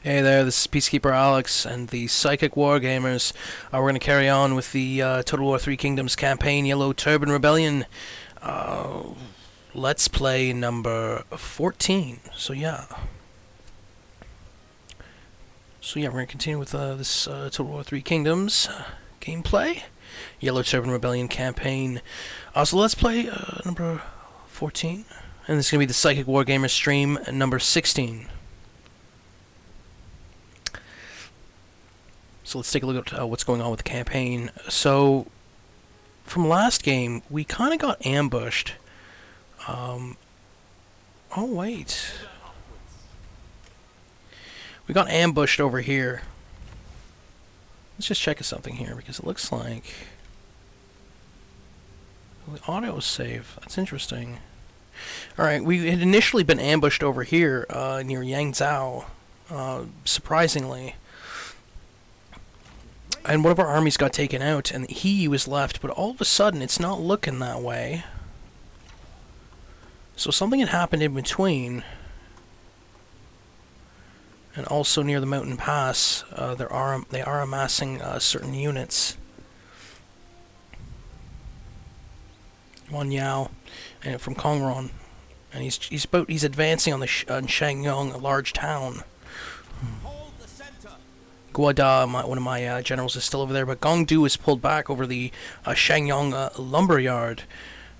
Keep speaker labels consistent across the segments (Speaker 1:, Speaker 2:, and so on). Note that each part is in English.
Speaker 1: Hey there, this is Peacekeeperalex and the Psychic Wargamers. We're going to carry on with the Total War Three Kingdoms campaign, Yellow Turban Rebellion. Let's play number 14. So yeah, we're going to continue with this Total War Three Kingdoms gameplay, Yellow Turban Rebellion campaign. So let's play number 14, and this is going to be the Psychic Wargamers stream number 16. So let's take a look at what's going on with the campaign. So, from last game, we kind of got ambushed. Oh, wait. We got ambushed over here. Let's just check something here, because it looks like... the auto-save. That's interesting. Alright, we had initially been ambushed over here, near Yangzhou, surprisingly. And one of our armies got taken out, and he was left, but all of a sudden, it's not looking that way. So something had happened in between. And also near the mountain pass, they are amassing certain units. One Yao, and from Kong Rong, and he's advancing on the on Shangyong, a large town. Guada, one of my generals, is still over there, but Gongdu is pulled back over the Shangyong lumberyard,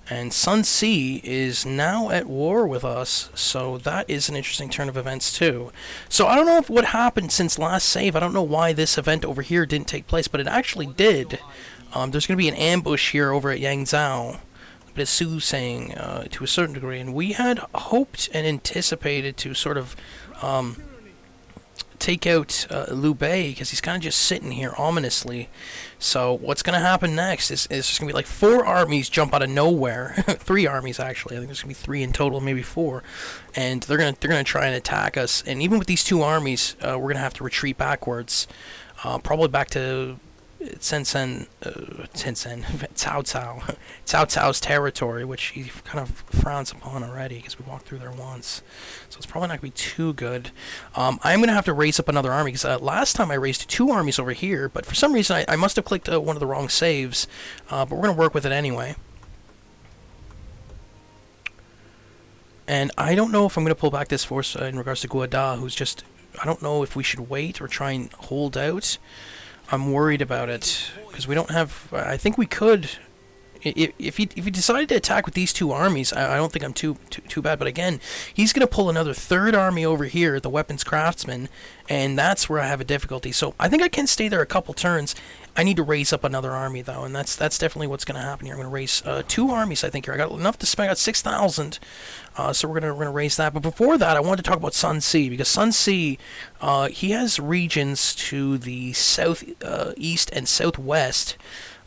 Speaker 1: and Sun Si is now at war with us, so that is an interesting turn of events too. So I don't know what happened since last save. I don't know why this event over here didn't take place, but it actually did. There's going to be an ambush here over at Yangzhou, but it's Su saying to a certain degree, and we had hoped and anticipated to sort of take out Liu Bei, because he's kind of just sitting here ominously. So what's going to happen next is there's going to be like 4 armies jump out of nowhere. 3 armies, actually. I think there's going to be 3 in total, maybe 4. And they're going to try and attack us. And even with these 2 armies, we're going to have to retreat backwards. Probably back to Cao Cao's territory, which he kind of frowns upon already, because we walked through there once. So it's probably not going to be too good. I'm going to have to raise up another army, because last time I raised 2 armies over here, but for some reason I must have clicked one of the wrong saves, but we're going to work with it anyway. And I don't know if I'm going to pull back this force in regards to Guada, who's just... I don't know if we should wait or try and hold out. I'm worried about it, because we don't have... I think we could... If he decided to attack with these 2 armies, I don't think I'm too bad. But again, he's going to pull another 3rd army over here, the weapons craftsman, and that's where I have a difficulty. So I think I can stay there a couple turns. I need to raise up another army, though, and that's definitely what's going to happen here. I'm going to raise 2 armies, I think, here. I got enough to spend. I got 6,000, so we're going to raise that. But before that, I wanted to talk about Sun Si, because Sun Si, he has regions to the south, east, and southwest,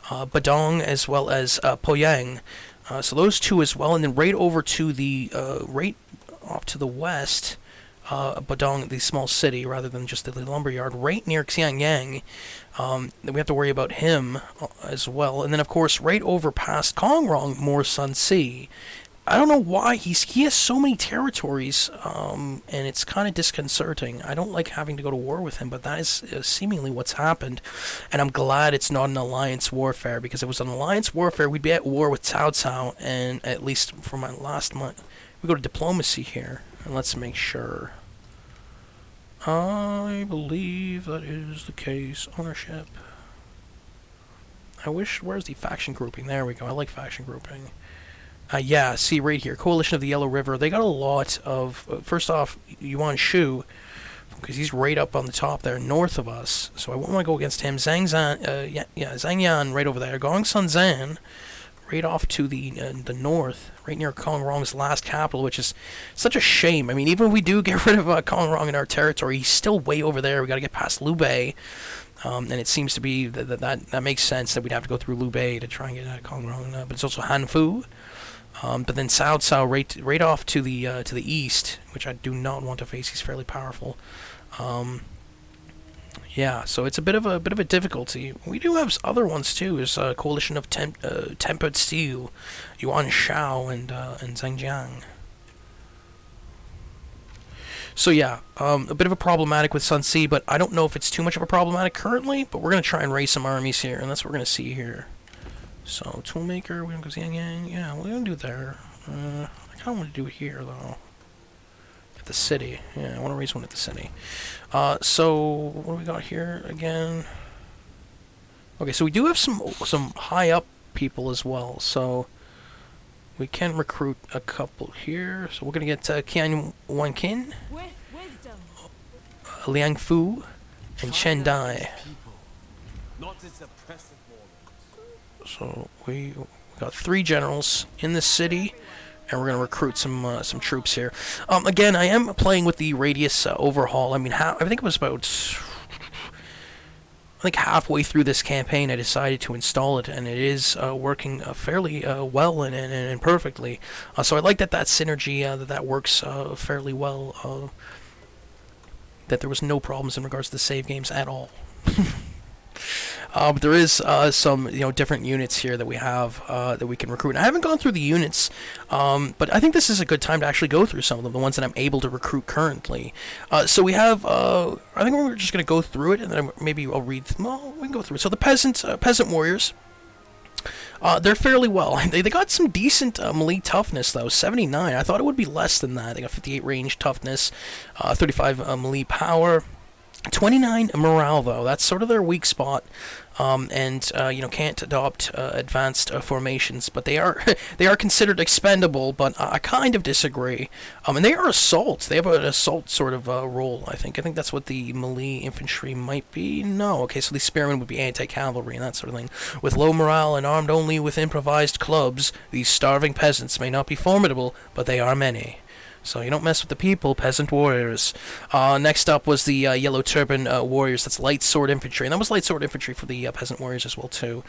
Speaker 1: Badong as well as Poyang. So those 2 as well, and then right over to the right off to the west, Badong, the small city, rather than just the lumberyard, right near Xiangyang. Then we have to worry about him as well, and then of course right over past Kong Rong, more Sun Si. I don't know why he has so many territories, and it's kind of disconcerting. I don't like having to go to war with him, but that is seemingly what's happened. And I'm glad it's not an alliance warfare, because if it was an alliance warfare, we'd be at war with Cao Cao, and at least for my last month. We go to diplomacy here, and let's make sure. I believe that is the case. Ownership. I wish... where's the faction grouping? There we go. I like faction grouping. Yeah, see right here, Coalition of the Yellow River. They got a lot of... first off, Yuan Shu, because he's right up on the top there, north of us. So I won't want to go against him. Zhang Yan right over there. Gong Sun Zan right off to the north, right near Kong Rong's last capital, which is such a shame. I mean, even if we do get rid of Kong Rong in our territory, he's still way over there. We got to get past Liu Bei. And it seems to be that makes sense that we'd have to go through Liu Bei to try and get Kong Rong. But it's also Hanfu. But then Cao Cao right off to the east, which I do not want to face. He's fairly powerful. Yeah, so it's a bit of a difficulty. We do have other ones too. There's a coalition of tempered steel, Yuan Shao and Zhangjiang. So yeah, a bit of a problematic with Sun Sea, but I don't know if it's too much of a problematic currently, but we're going to try and raise some armies here, and that's what we're going to see here. So, Toolmaker, we're going to go Yang Yang, yeah, we're going to do there. I kind of want to do it here, though. At the city, yeah, I want to raise one at the city. So, what do we got here again? Okay, so we do have some high up people as well, so we can recruit a couple here. So we're going to get Qian Wanqin, Liang Fu, and Chen Dai. So we got 3 generals in the city, and we're going to recruit some troops here. Again, I am playing with the radius overhaul. I mean, I think it was about... I think halfway through this campaign I decided to install it, and it is working fairly well and perfectly. So I like that synergy, that works fairly well, that there was no problems in regards to the save games at all. But there is some different units here that we have that we can recruit. And I haven't gone through the units, but I think this is a good time to actually go through some of them, the ones that I'm able to recruit currently. So we have, I think we're just going to go through it, and then maybe I'll read. Well, we can go through it. So the peasant warriors. They're fairly well. They got some decent melee toughness, though. 79. I thought it would be less than that. They got 58 range toughness, 35 melee power. 29 morale, though. That's sort of their weak spot, and can't adopt advanced formations. But they are considered expendable. But I kind of disagree. And they are assaults. They have an assault sort of role. I think that's what the melee infantry might be. No, okay. So the spearmen would be anti-cavalry and that sort of thing. With low morale and armed only with improvised clubs, these starving peasants may not be formidable, but they are many. So you don't mess with the people, peasant warriors. Next up was the Yellow Turban warriors. That's light sword infantry, and that was light sword infantry for the peasant warriors as well too.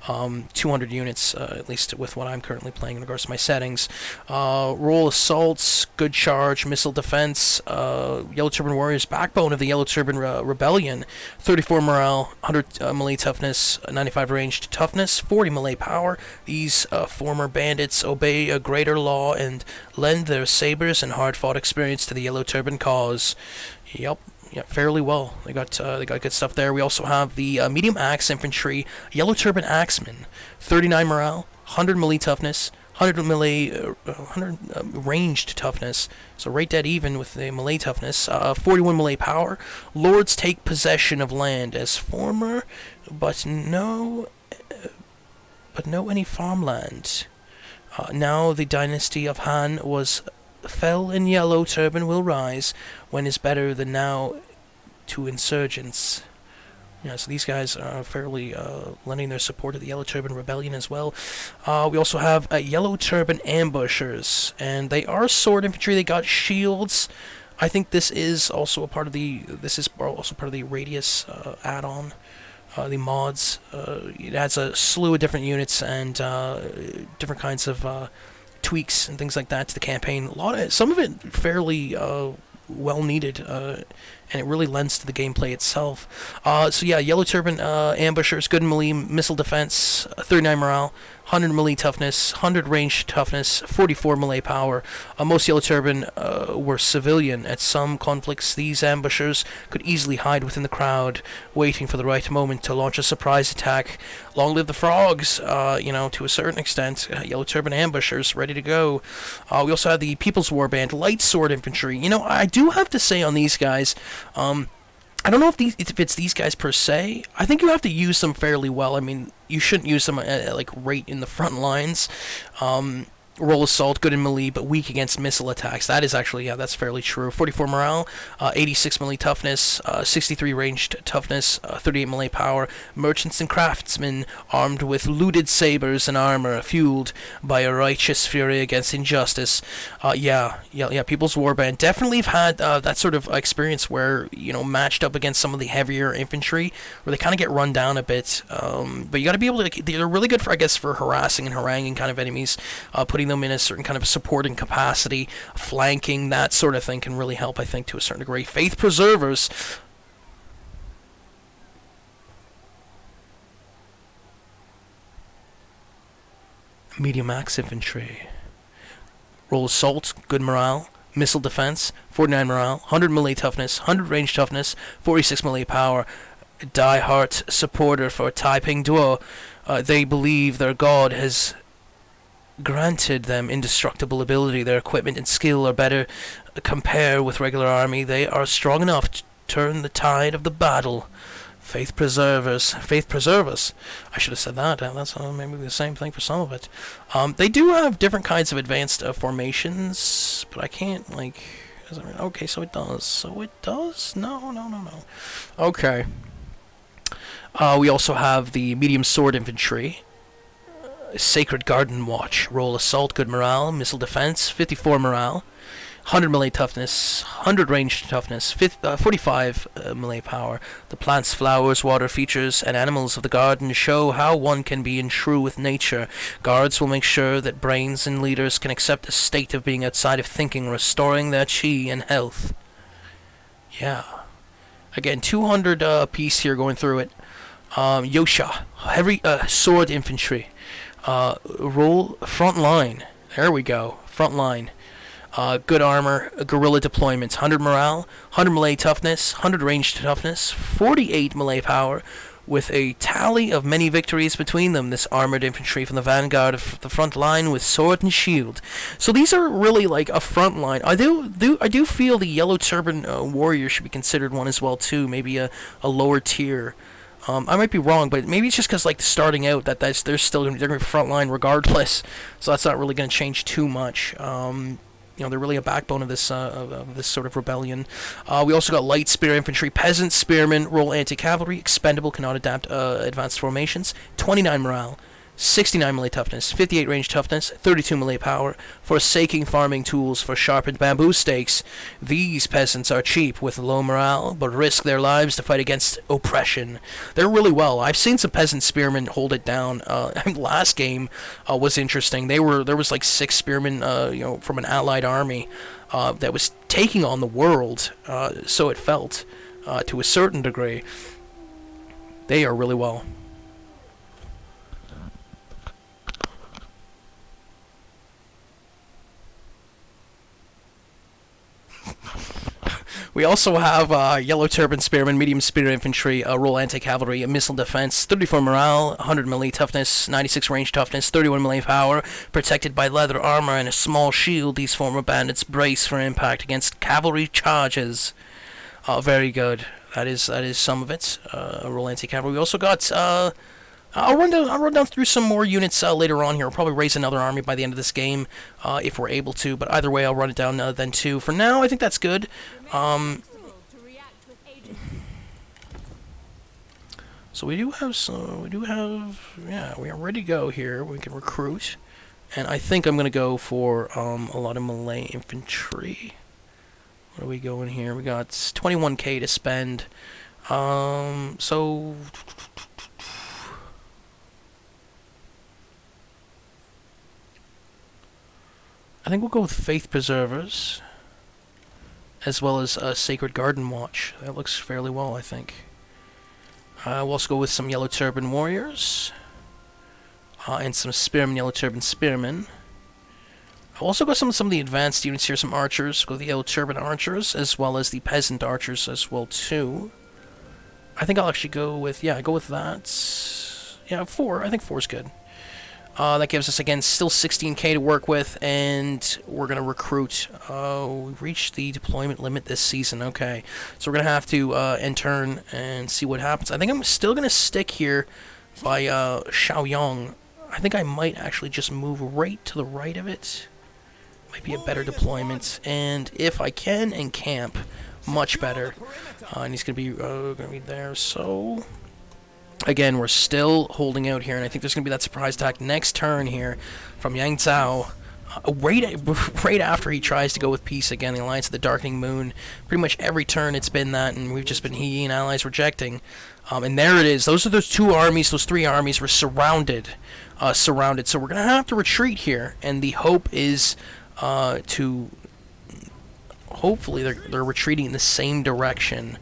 Speaker 1: 200 units, at least with what I'm currently playing in regards to my settings. Roll assaults, good charge, missile defense. Yellow Turban warriors, backbone of the Yellow Turban rebellion. 34 morale, 100 melee toughness, 95 ranged toughness, 40 melee power. These former bandits obey a greater law and lend their sabers and hard-fought experience to the Yellow Turban cause. Yep, fairly well. They got good stuff there. We also have the medium axe infantry, Yellow Turban axemen, 39 morale, 100 melee toughness, 100 melee, 100 ranged toughness. So right dead even with the melee toughness. 41 melee power. Lords take possession of land as former, but no any farmland. Now the dynasty of Han fell, and Yellow Turban will rise when is better than now to insurgents. Yeah, so these guys are fairly lending their support to the Yellow Turban Rebellion as well. We also have Yellow Turban Ambushers, and they are sword infantry. They got shields. I think this is also a part of the radius add-on. The mods. It adds a slew of different units and different kinds of tweaks and things like that to the campaign. Some of it fairly well needed, and it really lends to the gameplay itself. So yeah, Yellow Turban ambushers, good melee missile defense, 39 morale, 100 melee toughness, 100 range toughness, 44 melee power. Most Yellow Turban were civilian. At some conflicts, these ambushers could easily hide within the crowd, waiting for the right moment to launch a surprise attack. Long live the frogs, to a certain extent. Yellow Turban ambushers, ready to go. We also have the People's Warband, light sword infantry. I do have to say on these guys, I don't know if it's these guys per se. I think you have to use them fairly well. I mean, you shouldn't use them right in the front lines. Roll assault, good in melee, but weak against missile attacks. That is actually, that's fairly true. 44 morale, 86 melee toughness, 63 ranged toughness, 38 melee power. Merchants and craftsmen armed with looted sabers and armor, fueled by a righteous fury against injustice. People's Warband definitely have had that sort of experience where, matched up against some of the heavier infantry, where they kind of get run down a bit. But you got to be able to, they're really good for harassing and haranguing kind of enemies, putting them in a certain kind of supporting capacity, flanking, that sort of thing can really help, I think, to a certain degree. Faith Preservers. Medium axe infantry. Roll assault, good morale. missile defense, 49 morale, 100 melee toughness, 100 range toughness, 46 melee power. Die-hard supporter for Taiping Duo. They believe their god has granted them indestructible ability. Their equipment and skill are better compared with regular army. They are strong enough to turn the tide of the battle. Faith preservers. Faith preservers. I should have said that. That's maybe the same thing for some of it. They do have different kinds of advanced formations, but I can't, like... Okay, so it does. So it does? No. Okay. We also have the medium sword infantry. Sacred Garden Watch. Roll assault, good morale. Missile defense, 54 morale. 100 melee toughness, 100 range toughness, 45 melee power. The plants, flowers, water features, and animals of the garden show how one can be in true with nature. Guards will make sure that brains and leaders can accept the state of being outside of thinking, restoring their chi and health. Yeah. Again, 200 piece here going through it. Yosha, heavy sword infantry. Roll front line. There we go. Front line. Good armor, guerrilla deployments, 100 morale, 100 melee toughness, 100 range toughness, 48 melee power, with a tally of many victories between them. This armored infantry from the vanguard of the front line with sword and shield. So these are really like a front line. I do feel the yellow turban warrior should be considered one as well too. Maybe a lower tier. I might be wrong, but maybe it's just because, like, starting out, they're still going to be front line regardless, so that's not really going to change too much. They're really a backbone of this sort of rebellion. We also got light spear infantry, peasant spearmen, roll anti-cavalry, expendable, cannot adapt advanced formations, 29 morale, 69 melee toughness, 58 range toughness, 32 melee power, forsaking farming tools for sharpened bamboo stakes. These peasants are cheap with low morale, but risk their lives to fight against oppression. They're really well. I've seen some peasant spearmen hold it down. Last game was interesting. There was like 6 spearmen, from an allied army that was taking on the world. So it felt, to a certain degree. They are really well. We also have Yellow Turban Spearmen, Medium Spear Infantry, Roll Anti-Cavalry, Missile Defense, 34 Morale, 100 Melee Toughness, 96 Range Toughness, 31 Melee Power, protected by leather armor and a small shield. These former bandits brace for impact against cavalry charges. Very good. That is some of it. Roll Anti-Cavalry. We also got... I'll run down through some more units later on here. We'll probably raise another army by the end of this game, if we're able to. But either way, I'll run it down then too. For now, I think that's good. So we do have yeah, we are ready to go here. We can recruit, and I think I'm gonna go for a lot of melee infantry. What are we going here? We got 21k to spend. So. I think we'll go with Faith Preservers, as well as Sacred Garden Watch. That looks fairly well, I think. We'll also go with some Yellow Turban Warriors, and some Spearmen, Yellow Turban Spearmen. I'll also go some of the advanced units here, some Archers. Go with the Yellow Turban Archers, as well as the Peasant Archers as well, too. I think I'll actually go with, go with that. Yeah, 4. I think 4 is good. That gives us, again, still 16k to work with, and we're going to recruit. We reached the deployment limit this season, okay. So we're going to have to intern and see what happens. I think I'm still going to stick here by Shangyong. I think I might actually just move right to the right of it. Might be a better deployment. And if I can, and camp, much better. And he's going to be there, so... Again, we're still holding out here, and I think there's going to be that surprise attack next turn here from Yang Zhao. Right after he tries to go with peace again, the Alliance of the Darkening Moon. Pretty much every turn it's been that, and we've just been he and allies rejecting. And there it is. Those are those 2 armies, those 3 armies were surrounded. So we're going to have to retreat here, and the hope is to... Hopefully they're retreating in the same direction.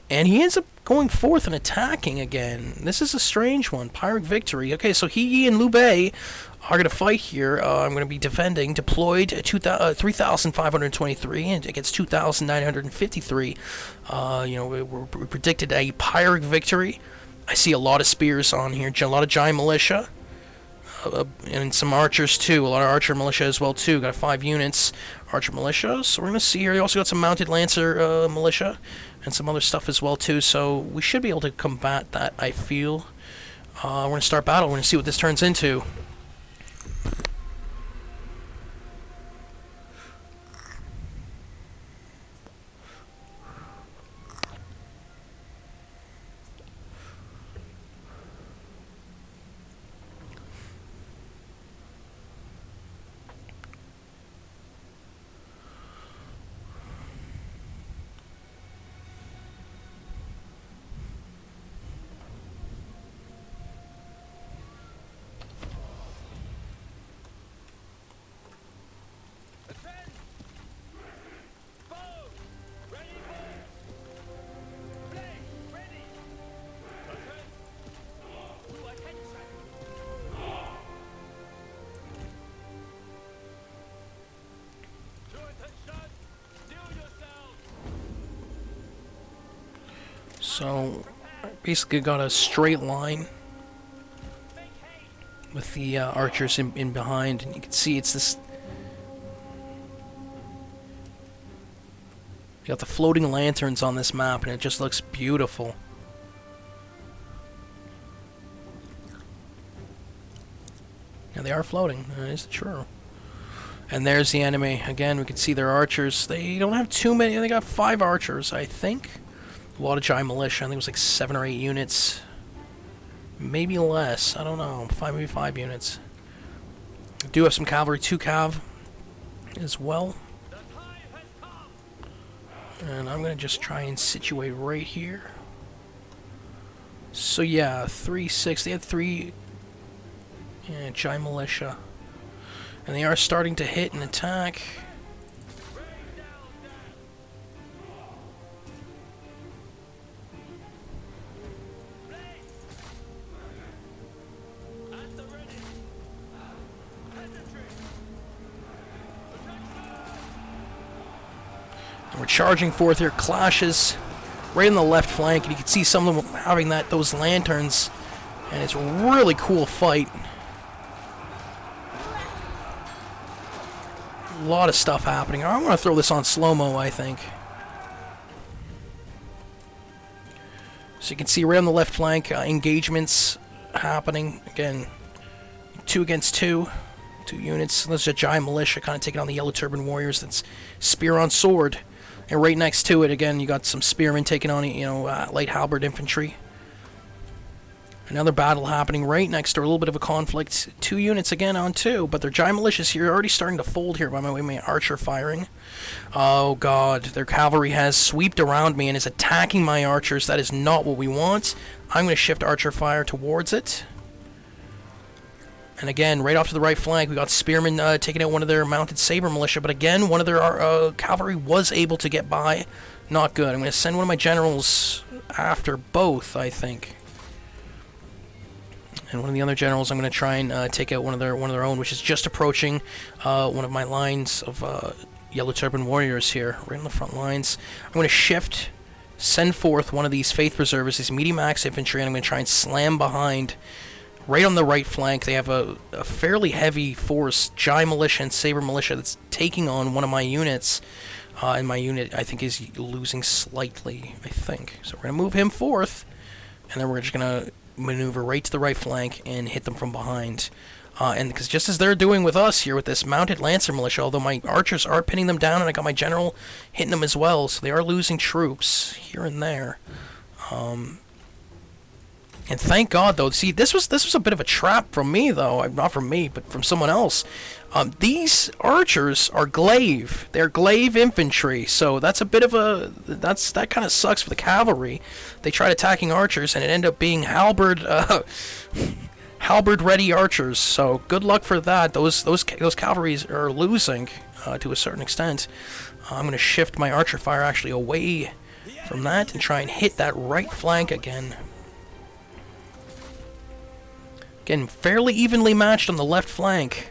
Speaker 1: And he ends up going forth and attacking again. This is a strange one. Pyrrhic victory. Okay, so He and Liu Bei are going to fight here. I'm going to be defending, deployed 3,523 and against 2,953. We predicted a Pyrrhic victory. I see a lot of spears on here, a lot of giant militia, and some archers too. A lot of archer militia as well too. Got 5 units archer militia. So we're going to see here. You also got some mounted lancer militia and some other stuff as well too. So we should be able to combat that, I feel. We're going to start battle. We're going to see what this turns into. So, basically got a straight line with the archers in behind, and you can see it's this. You got the floating lanterns on this map, and it just looks beautiful. Yeah, they are floating. That is true. And there's the enemy. Again, we can see their archers. They don't have too many. They got 5 archers, I think. A lot of giant militia. I think it was like 7 or 8 units. Maybe less. I don't know. Maybe 5 units. I do have some cavalry, 2 cav as well. And I'm going to just try and situate right here. So yeah, 3, 6. They had 3 giant militia. And they are starting to hit and attack. We're charging forth here, clashes right in the left flank, and you can see some of them having those lanterns, and it's a really cool fight. A lot of stuff happening. I'm going to throw this on slow-mo, I think. So you can see right on the left flank, engagements happening. Again, 2 against 2. 2 units. There's a giant militia kind of taking on the yellow turban warriors. That's spear on sword. And right next to it, again, you got some spearmen taking on, light halberd infantry. Another battle happening right next door, a little bit of a conflict. 2 units again on 2, but their giant militias here are already starting to fold here by my archer firing. Oh god, their cavalry has sweeped around me and is attacking my archers. That is not what we want. I'm going to shift archer fire towards it. And again, right off to the right flank, we got spearmen taking out one of their mounted saber militia. But again, one of their cavalry was able to get by. Not good. I'm going to send one of my generals after both, I think. And one of the other generals, I'm going to try and take out one of their own, which is just approaching one of my lines of yellow turban warriors here, right in the front lines. I'm going to shift, send forth one of these faith preservers, these medium axe infantry, and I'm going to try and slam behind. Right on the right flank, they have a fairly heavy force, giant militia and saber militia, that's taking on one of my units. And my unit, I think, is losing slightly, I think. So we're going to move him forth, and then we're just going to maneuver right to the right flank and hit them from behind. And because just as they're doing with us here with this mounted lancer militia, although my archers are pinning them down, and I got my general hitting them as well, so they are losing troops here and there. And thank God, though. See, this was a bit of a trap from me, though. Not from me, but from someone else. These archers are glaive. They're glaive infantry, so that's a bit of a... That kind of sucks for the cavalry. They tried attacking archers, and it ended up being halberd... halberd-ready archers, so good luck for that. Those cavalries are losing to a certain extent. I'm going to shift my archer fire actually away from that and try and hit that right flank again. Again, fairly evenly matched on the left flank.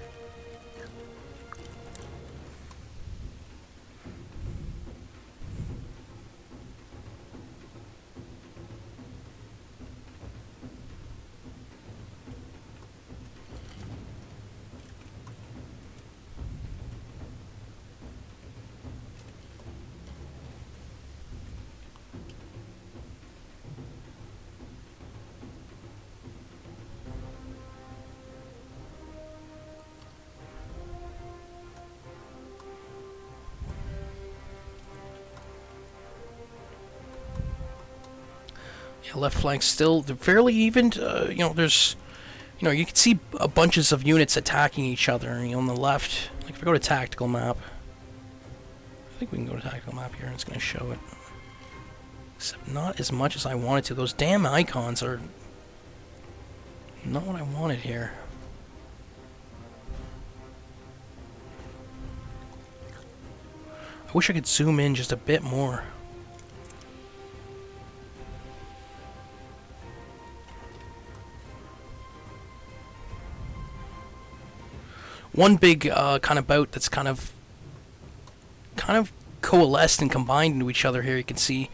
Speaker 1: Yeah, left flank still fairly even. You know, there's, you know, you can see bunches of units attacking each other. You know, on the left, like if we go to tactical map, I think we can go to tactical map here and it's going to show it. Except not as much as I wanted to. Those damn icons are not what I wanted here. I wish I could zoom in just a bit more. One big kind of bout that's kind of coalesced and combined into each other here. You can see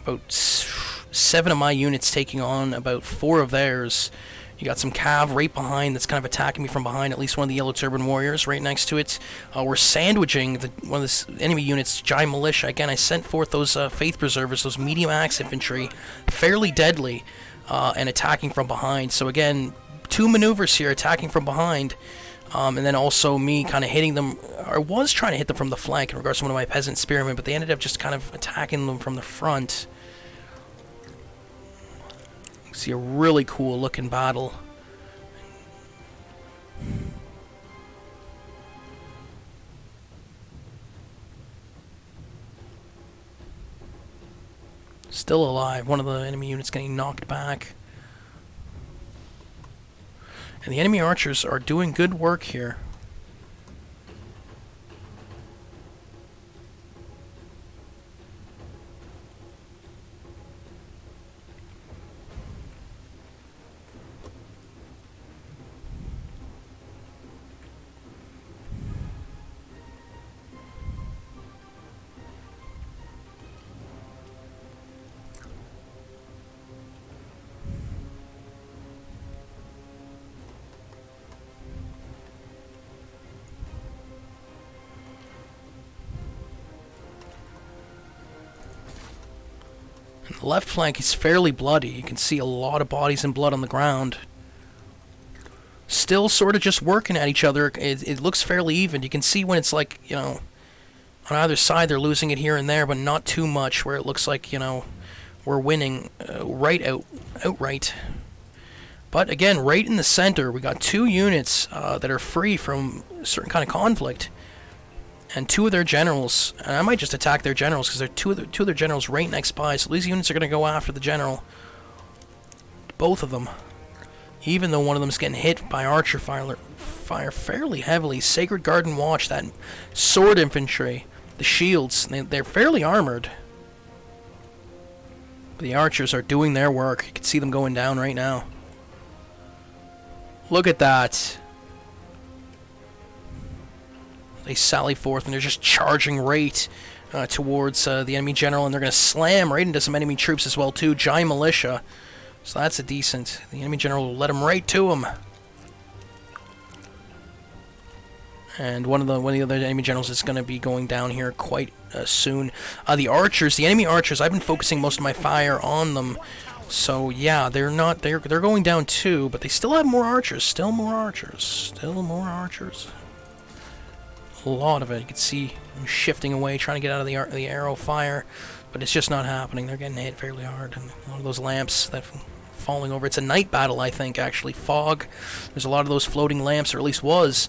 Speaker 1: about 7 of my units taking on about 4 of theirs. You got some cav right behind that's kind of attacking me from behind, at least one of the yellow turban warriors right next to it. We're sandwiching one of the enemy units, Jai Militia. Again, I sent forth those Faith Preservers, those medium axe infantry, fairly deadly, and attacking from behind. So again, 2 maneuvers here, attacking from behind, and then also me kind of hitting them. I was trying to hit them from the flank in regards to one of my peasant spearmen, but they ended up just kind of attacking them from the front. You see a really cool looking battle. Still alive. One of the enemy units getting knocked back. And the enemy archers are doing good work here. The left flank is fairly bloody. You can see a lot of bodies and blood on the ground. Still sort of just working at each other. It looks fairly even. You can see when it's like, you know, on either side they're losing it here and there, but not too much where it looks like, you know, we're winning outright. But again, right in the center, we got 2 units that are free from a certain kind of conflict. And 2 of their generals, and I might just attack their generals because they're two of their generals right next by. So these units are going to go after the general, both of them. Even though one of them is getting hit by archer fire fairly heavily. Sacred Garden Watch, that sword infantry, the shields, they're fairly armored. But the archers are doing their work. You can see them going down right now. Look at that. They sally forth and they're just charging right towards the enemy general, and they're going to slam right into some enemy troops as well too. Giant militia, so that's a decent. The enemy general will let them right to him, and one of the other enemy generals is going to be going down here quite soon. The archers, the enemy archers, I've been focusing most of my fire on them. So yeah, they're going down too, but they still have more archers. Still more archers. A lot of it. You can see them shifting away, trying to get out of the arrow fire, but it's just not happening. They're getting hit fairly hard, and a lot of those lamps that falling over. It's a night battle, I think, actually. Fog. There's a lot of those floating lamps, or at least was,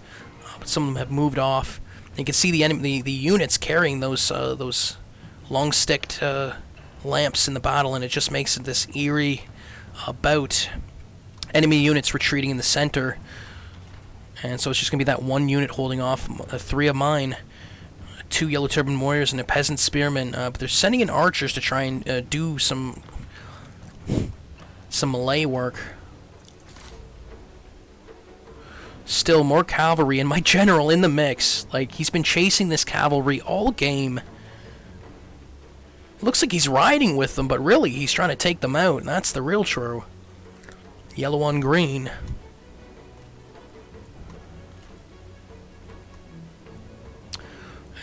Speaker 1: but some of them have moved off. And you can see the units carrying those long-sticked lamps in the battle, and it just makes it this eerie bout. Enemy units retreating in the center. And so it's just going to be that 1 unit holding off 3 of mine. 2 yellow turban warriors and a peasant spearman. But they're sending in archers to try and do some melee work. Still more cavalry and my general in the mix. Like, he's been chasing this cavalry all game. Looks like he's riding with them, but really he's trying to take them out, and that's the real true. Yellow on green.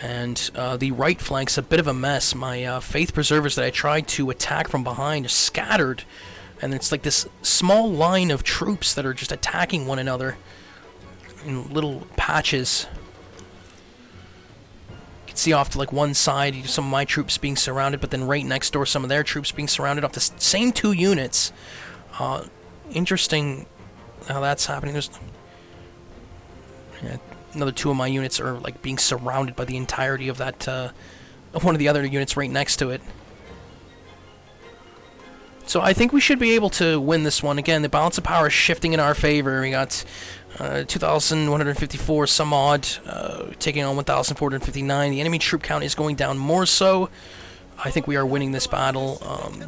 Speaker 1: And the right flank's a bit of a mess. My Faith Preservers that I tried to attack from behind are scattered. And it's like this small line of troops that are just attacking one another in little patches. You can see off to like one side some of my troops being surrounded, but then right next door some of their troops being surrounded off the same two units. Interesting how that's happening. There's another two of my units are like being surrounded by the entirety of that of one of the other units right next to it. So I think we should be able to win this one. Again, the balance of power is shifting in our favor. We got 2,154 some odd, taking on 1,459. The enemy troop count is going down more so. I think we are winning this battle.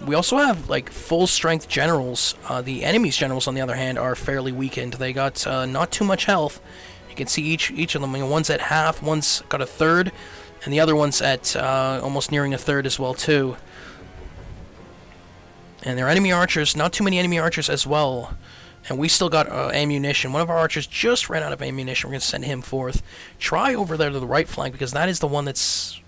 Speaker 1: We also have like full strength generals. The enemy's generals, on the other hand, are fairly weakened. They got not too much health. You can see each of them. One's at half, one's got a third, and the other one's at almost nearing a third as well too. And their enemy archers, not too many enemy archers as well. And we still got ammunition. One of our archers just ran out of ammunition. We're going to send him forth. Try over there to the right flank, because that is the one that's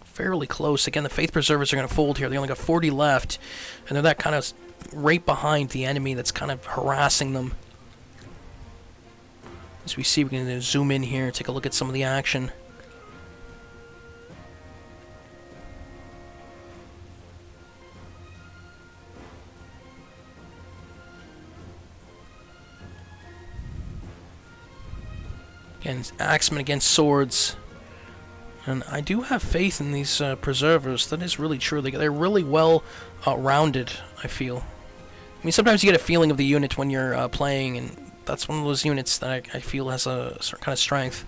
Speaker 1: fairly close. Again, the Faith Preservers are going to fold here. They only got 40 left. And they're that kind of right behind the enemy that's kind of harassing them. As we see, we're going to zoom in here and take a look at some of the action. Again, axemen against swords. And I do have faith in these preservers. That is really true. They're really well rounded, I feel. I mean, sometimes you get a feeling of the unit when you're playing, and that's one of those units that I feel has a certain kind of strength.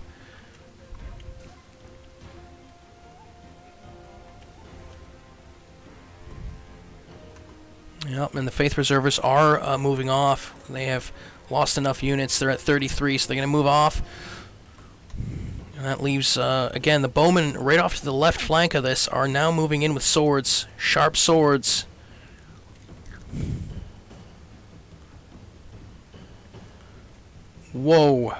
Speaker 1: Yep, and the Faith Preservers are moving off. They have lost enough units. They're at 33, so they're going to move off. And that leaves, again, the bowmen right off to the left flank of this are now moving in with swords. Sharp swords. Whoa.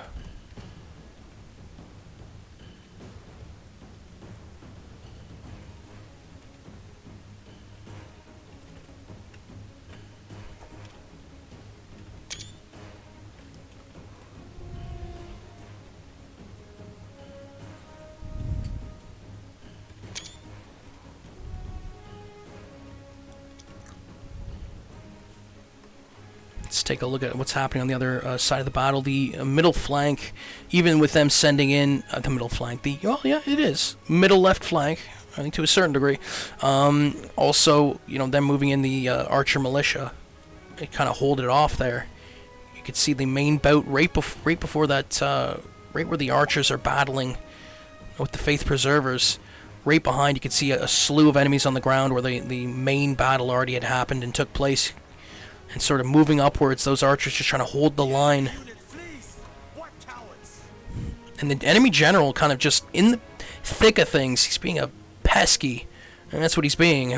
Speaker 1: Let's take a look at what's happening on the other side of the battle. The middle flank, even with them sending in the middle flank, oh yeah, it is middle left flank, I think to a certain degree. Also, you know, them moving in the archer militia, it kind of hold it off there. You can see the main bout right before that, right where the archers are battling with the Faith Preservers. Right behind, you can see a slew of enemies on the ground where the main battle already had happened and took place. And sort of moving upwards, those archers just trying to hold the line. And the enemy general kind of just in the thick of things. He's being a pesky. And that's what he's being.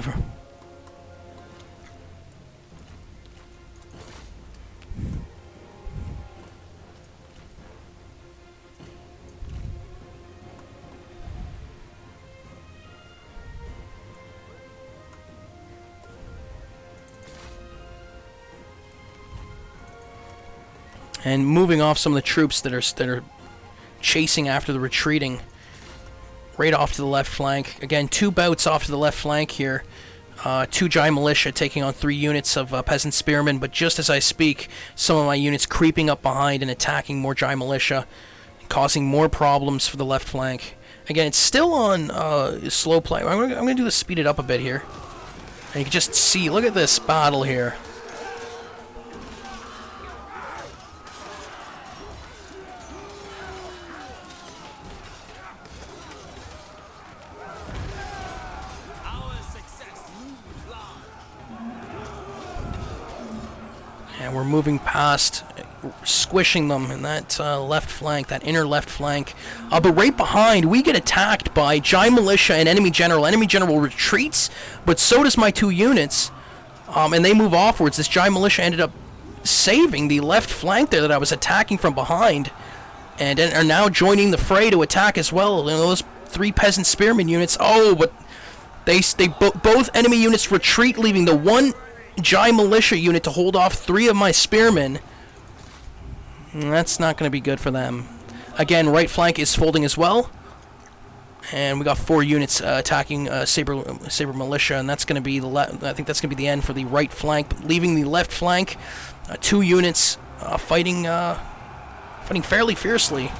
Speaker 1: And moving off some of the troops that are chasing after the retreating, right off to the left flank. Again, two bouts off to the left flank here. Two Jai militia taking on 3 units of peasant spearmen. But just as I speak, some of my units creeping up behind and attacking more Jai militia, causing more problems for the left flank. Again, it's still on slow play. I'm going to do this, speed it up a bit here. And you can just see, look at this battle here. And we're moving past squishing them in that left flank, that inner left flank. But right behind, we get attacked by Giant Militia and Enemy General. Enemy General retreats, but so does my 2 units, and they move offwards. This Giant Militia ended up saving the left flank there that I was attacking from behind, and are now joining the fray to attack as well. You know, those 3 Peasant Spearman units. Oh, but both enemy units retreat, leaving the 1 Giant Militia unit to hold off 3 of my Spearmen. That's not going to be good for them. Again, right flank is folding as well, and we got 4 units attacking Saber Militia, and that's going to be I think that's going to be the end for the right flank, leaving the left flank 2 units fighting fairly fiercely.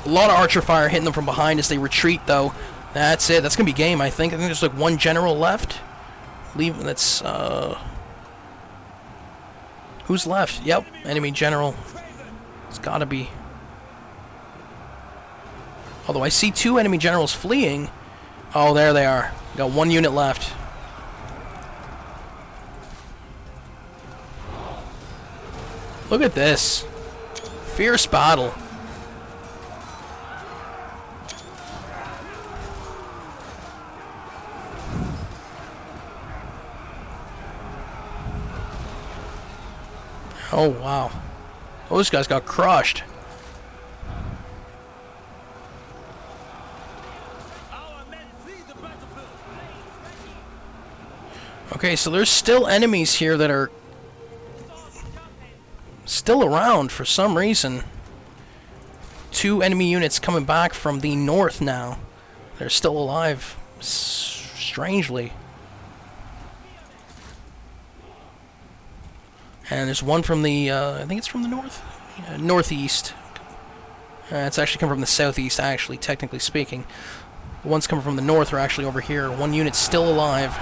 Speaker 1: A lot of archer fire hitting them from behind as they retreat, though. That's it. That's going to be game, I think. I think there's like 1 general left. That's who's left? Yep, enemy general. It's got to be. Although I see 2 enemy generals fleeing. Oh, there they are. Got 1 unit left. Look at this. Fierce battle. Oh, wow. Those guys got crushed. Okay, so there's still enemies here that are still around for some reason. 2 enemy units coming back from the north now. They're still alive, strangely. And there's 1 from the, I think it's from the north? Yeah, northeast. It's actually come from the southeast, actually, technically speaking. The ones coming from the north are actually over here. 1 unit's still alive.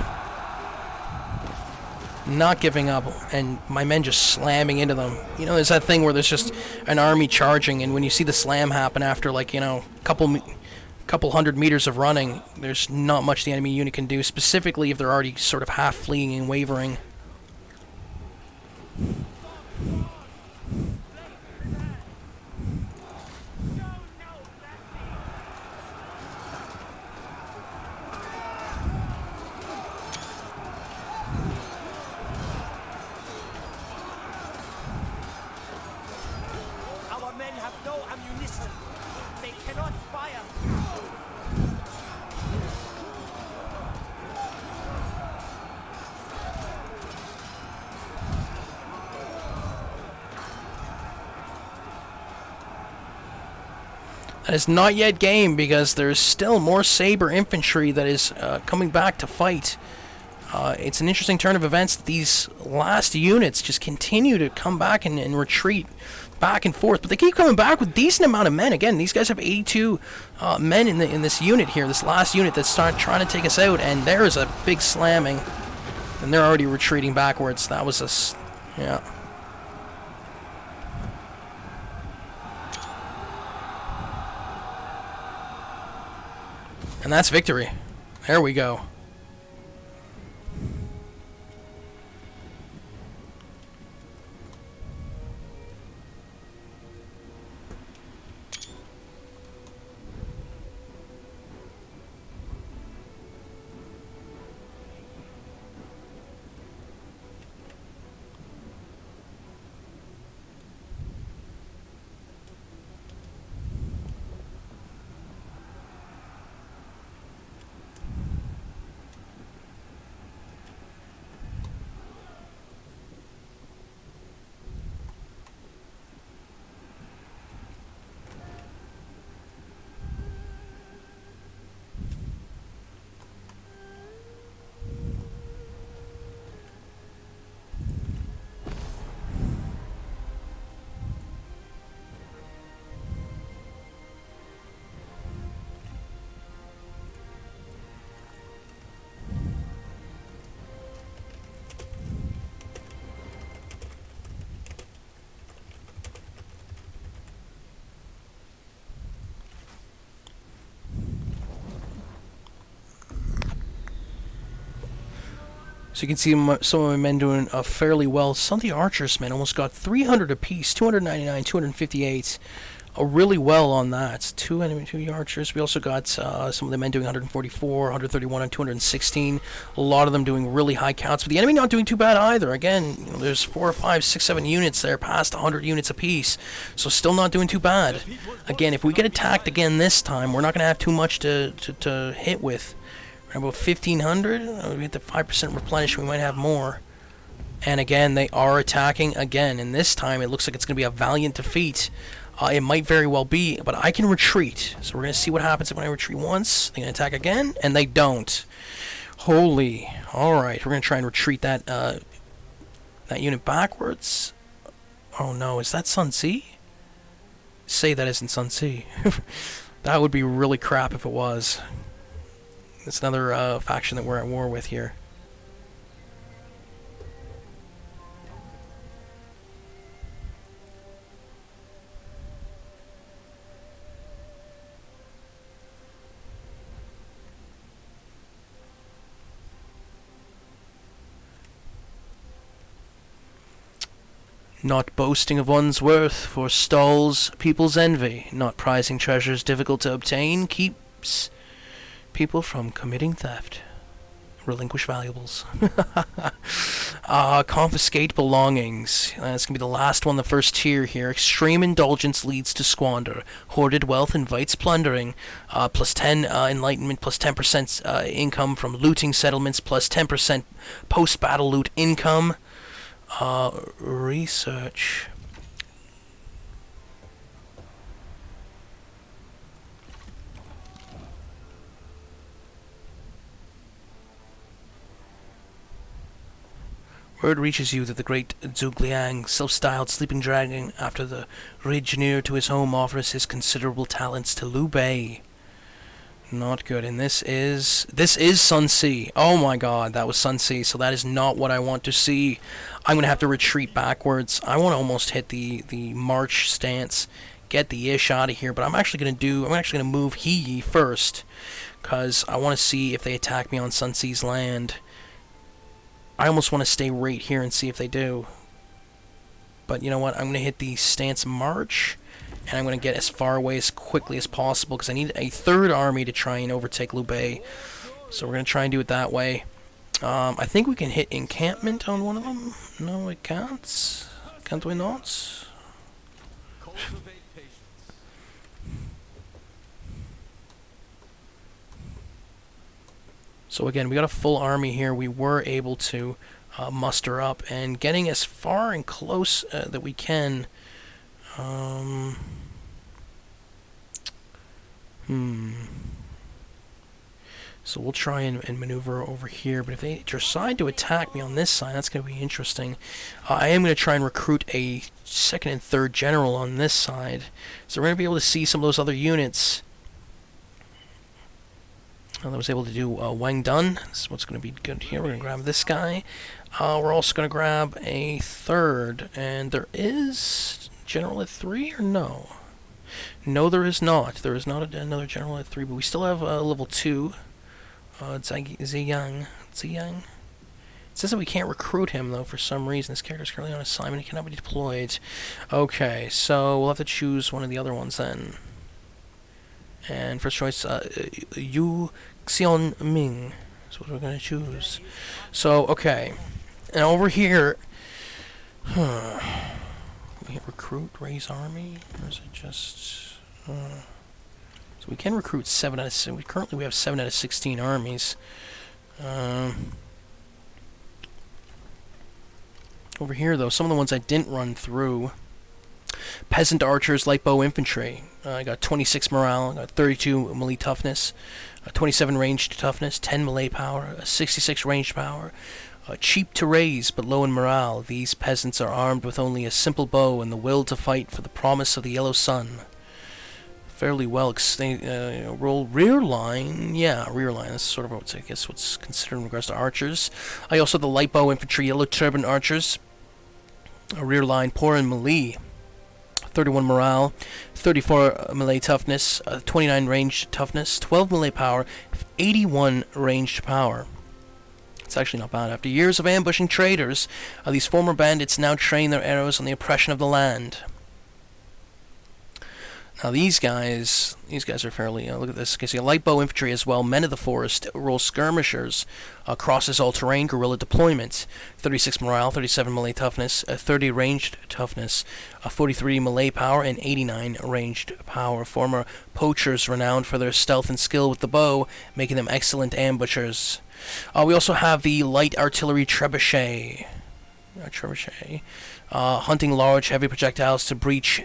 Speaker 1: Not giving up, and my men just slamming into them. You know, there's that thing where there's just an army charging, and when you see the slam happen after, like, you know, couple hundred meters of running, there's not much the enemy unit can do, specifically if they're already sort of half fleeing and wavering.
Speaker 2: Our men have no ammunition. They cannot fire.
Speaker 1: That is not yet game, because there's still more Saber infantry that is coming back to fight. It's an interesting turn of events. These last units just continue to come back and retreat back and forth, but they keep coming back with decent amount of men. Again, these guys have 82 men in this unit here, this last unit that's trying to take us out, and there is a big slamming, and they're already retreating backwards. That was yeah. And that's victory. There we go. So you can see some of my men doing fairly well. Some of the archers, man, almost got 300 apiece, 299, 258. Really well on that. Two archers. We also got some of the men doing 144, 131, and 216. A lot of them doing really high counts, but the enemy not doing too bad either. Again, you know, there's 4, 5, 6, 7 units there, past 100 units apiece, so still not doing too bad. Again, if we get attacked again this time, we're not going to have too much to hit with. About 1,500. We get the 5% replenish. We might have more. And again, they are attacking again. And this time, it looks like it's going to be a valiant defeat. It might very well be, but I can retreat. So we're going to see what happens when I retreat once. They're going to attack again, and they don't. Holy. Alright, we're going to try and retreat that that unit backwards. Oh no, is that Sun Tzu? Say that isn't Sun Tzu. That would be really crap if it was. It's another faction that we're at war with here. Not boasting of one's worth forestalls people's envy. Not prizing treasures difficult to obtain keeps people from committing theft. Relinquish valuables. Confiscate belongings. That's going to be the last one, the first tier here. Extreme indulgence leads to squander. Hoarded wealth invites plundering. Plus 10 enlightenment, plus 10% income from looting settlements, plus 10% post-battle loot income. Research. Word reaches you that the great Zhuge Liang, self-styled sleeping dragon, after the ridge near to his home, offers his considerable talents to Liu Bei. Not good. And this is Sun Tzu. Oh my god, that was Sun Tzu. So that is not what I want to see. I'm going to have to retreat backwards. I want to almost hit the march stance, get the ish out of here, but I'm actually going to move He first, because I want to see if they attack me on Sun Tzu's land. I almost want to stay right here and see if they do. But you know what? I'm going to hit the stance march, and I'm going to get as far away as quickly as possible, because I need a third army to try and overtake Liu Bei. So we're going to try and do it that way. I think we can hit encampment on one of them. No, we can't. Can't we not? So again, we got a full army here. We were able to muster up, and getting as far and close that we can. So we'll try and maneuver over here, but if they decide to attack me on this side, that's going to be interesting. I am going to try and recruit a second and third general on this side, so we're going to be able to see some of those other units. I was able to do Wang Dun. This is what's going to be good here. We're going to grab this guy. We're also going to grab a third, and there is general at 3 or no? No, there is not. There is not another general at 3, but we still have level 2. Ziyang. It says that we can't recruit him, though, for some reason. This character is currently on assignment. He cannot be deployed. Okay, so we'll have to choose one of the other ones then. And first choice, Yu Xion Ming is what we're going to choose. So, okay. And over here, we can recruit, raise army, or is it just... So we can recruit 7 out of 6. Currently we have 7 out of 16 armies. Over here, though, some of the ones I didn't run through. Peasant archers, light bow infantry. I got 26 morale, got 32 melee toughness, 27 ranged toughness, 10 melee power, 66 ranged power. Cheap to raise, but low in morale. These peasants are armed with only a simple bow and the will to fight for the promise of the yellow sun. Fairly well, roll rear line. Yeah, rear line. That's sort of what I guess what's considered in regards to archers. I also have the light bow infantry, yellow turban archers. A rear line, poor in melee. 31 morale, 34 melee toughness, 29 ranged toughness, 12 melee power, 81 ranged power. It's actually not bad. After years of ambushing traders, these former bandits now train their arrows on the oppression of the land. Now these guys are fairly, look at this, you can see a light bow infantry as well, men of the forest, rural skirmishers, crosses all terrain, guerrilla deployment, 36 morale, 37 melee toughness, 30 ranged toughness, 43 melee power, and 89 ranged power. Former poachers renowned for their stealth and skill with the bow, making them excellent ambushers. We also have the light artillery trebuchet. Hunting large, heavy projectiles to breach...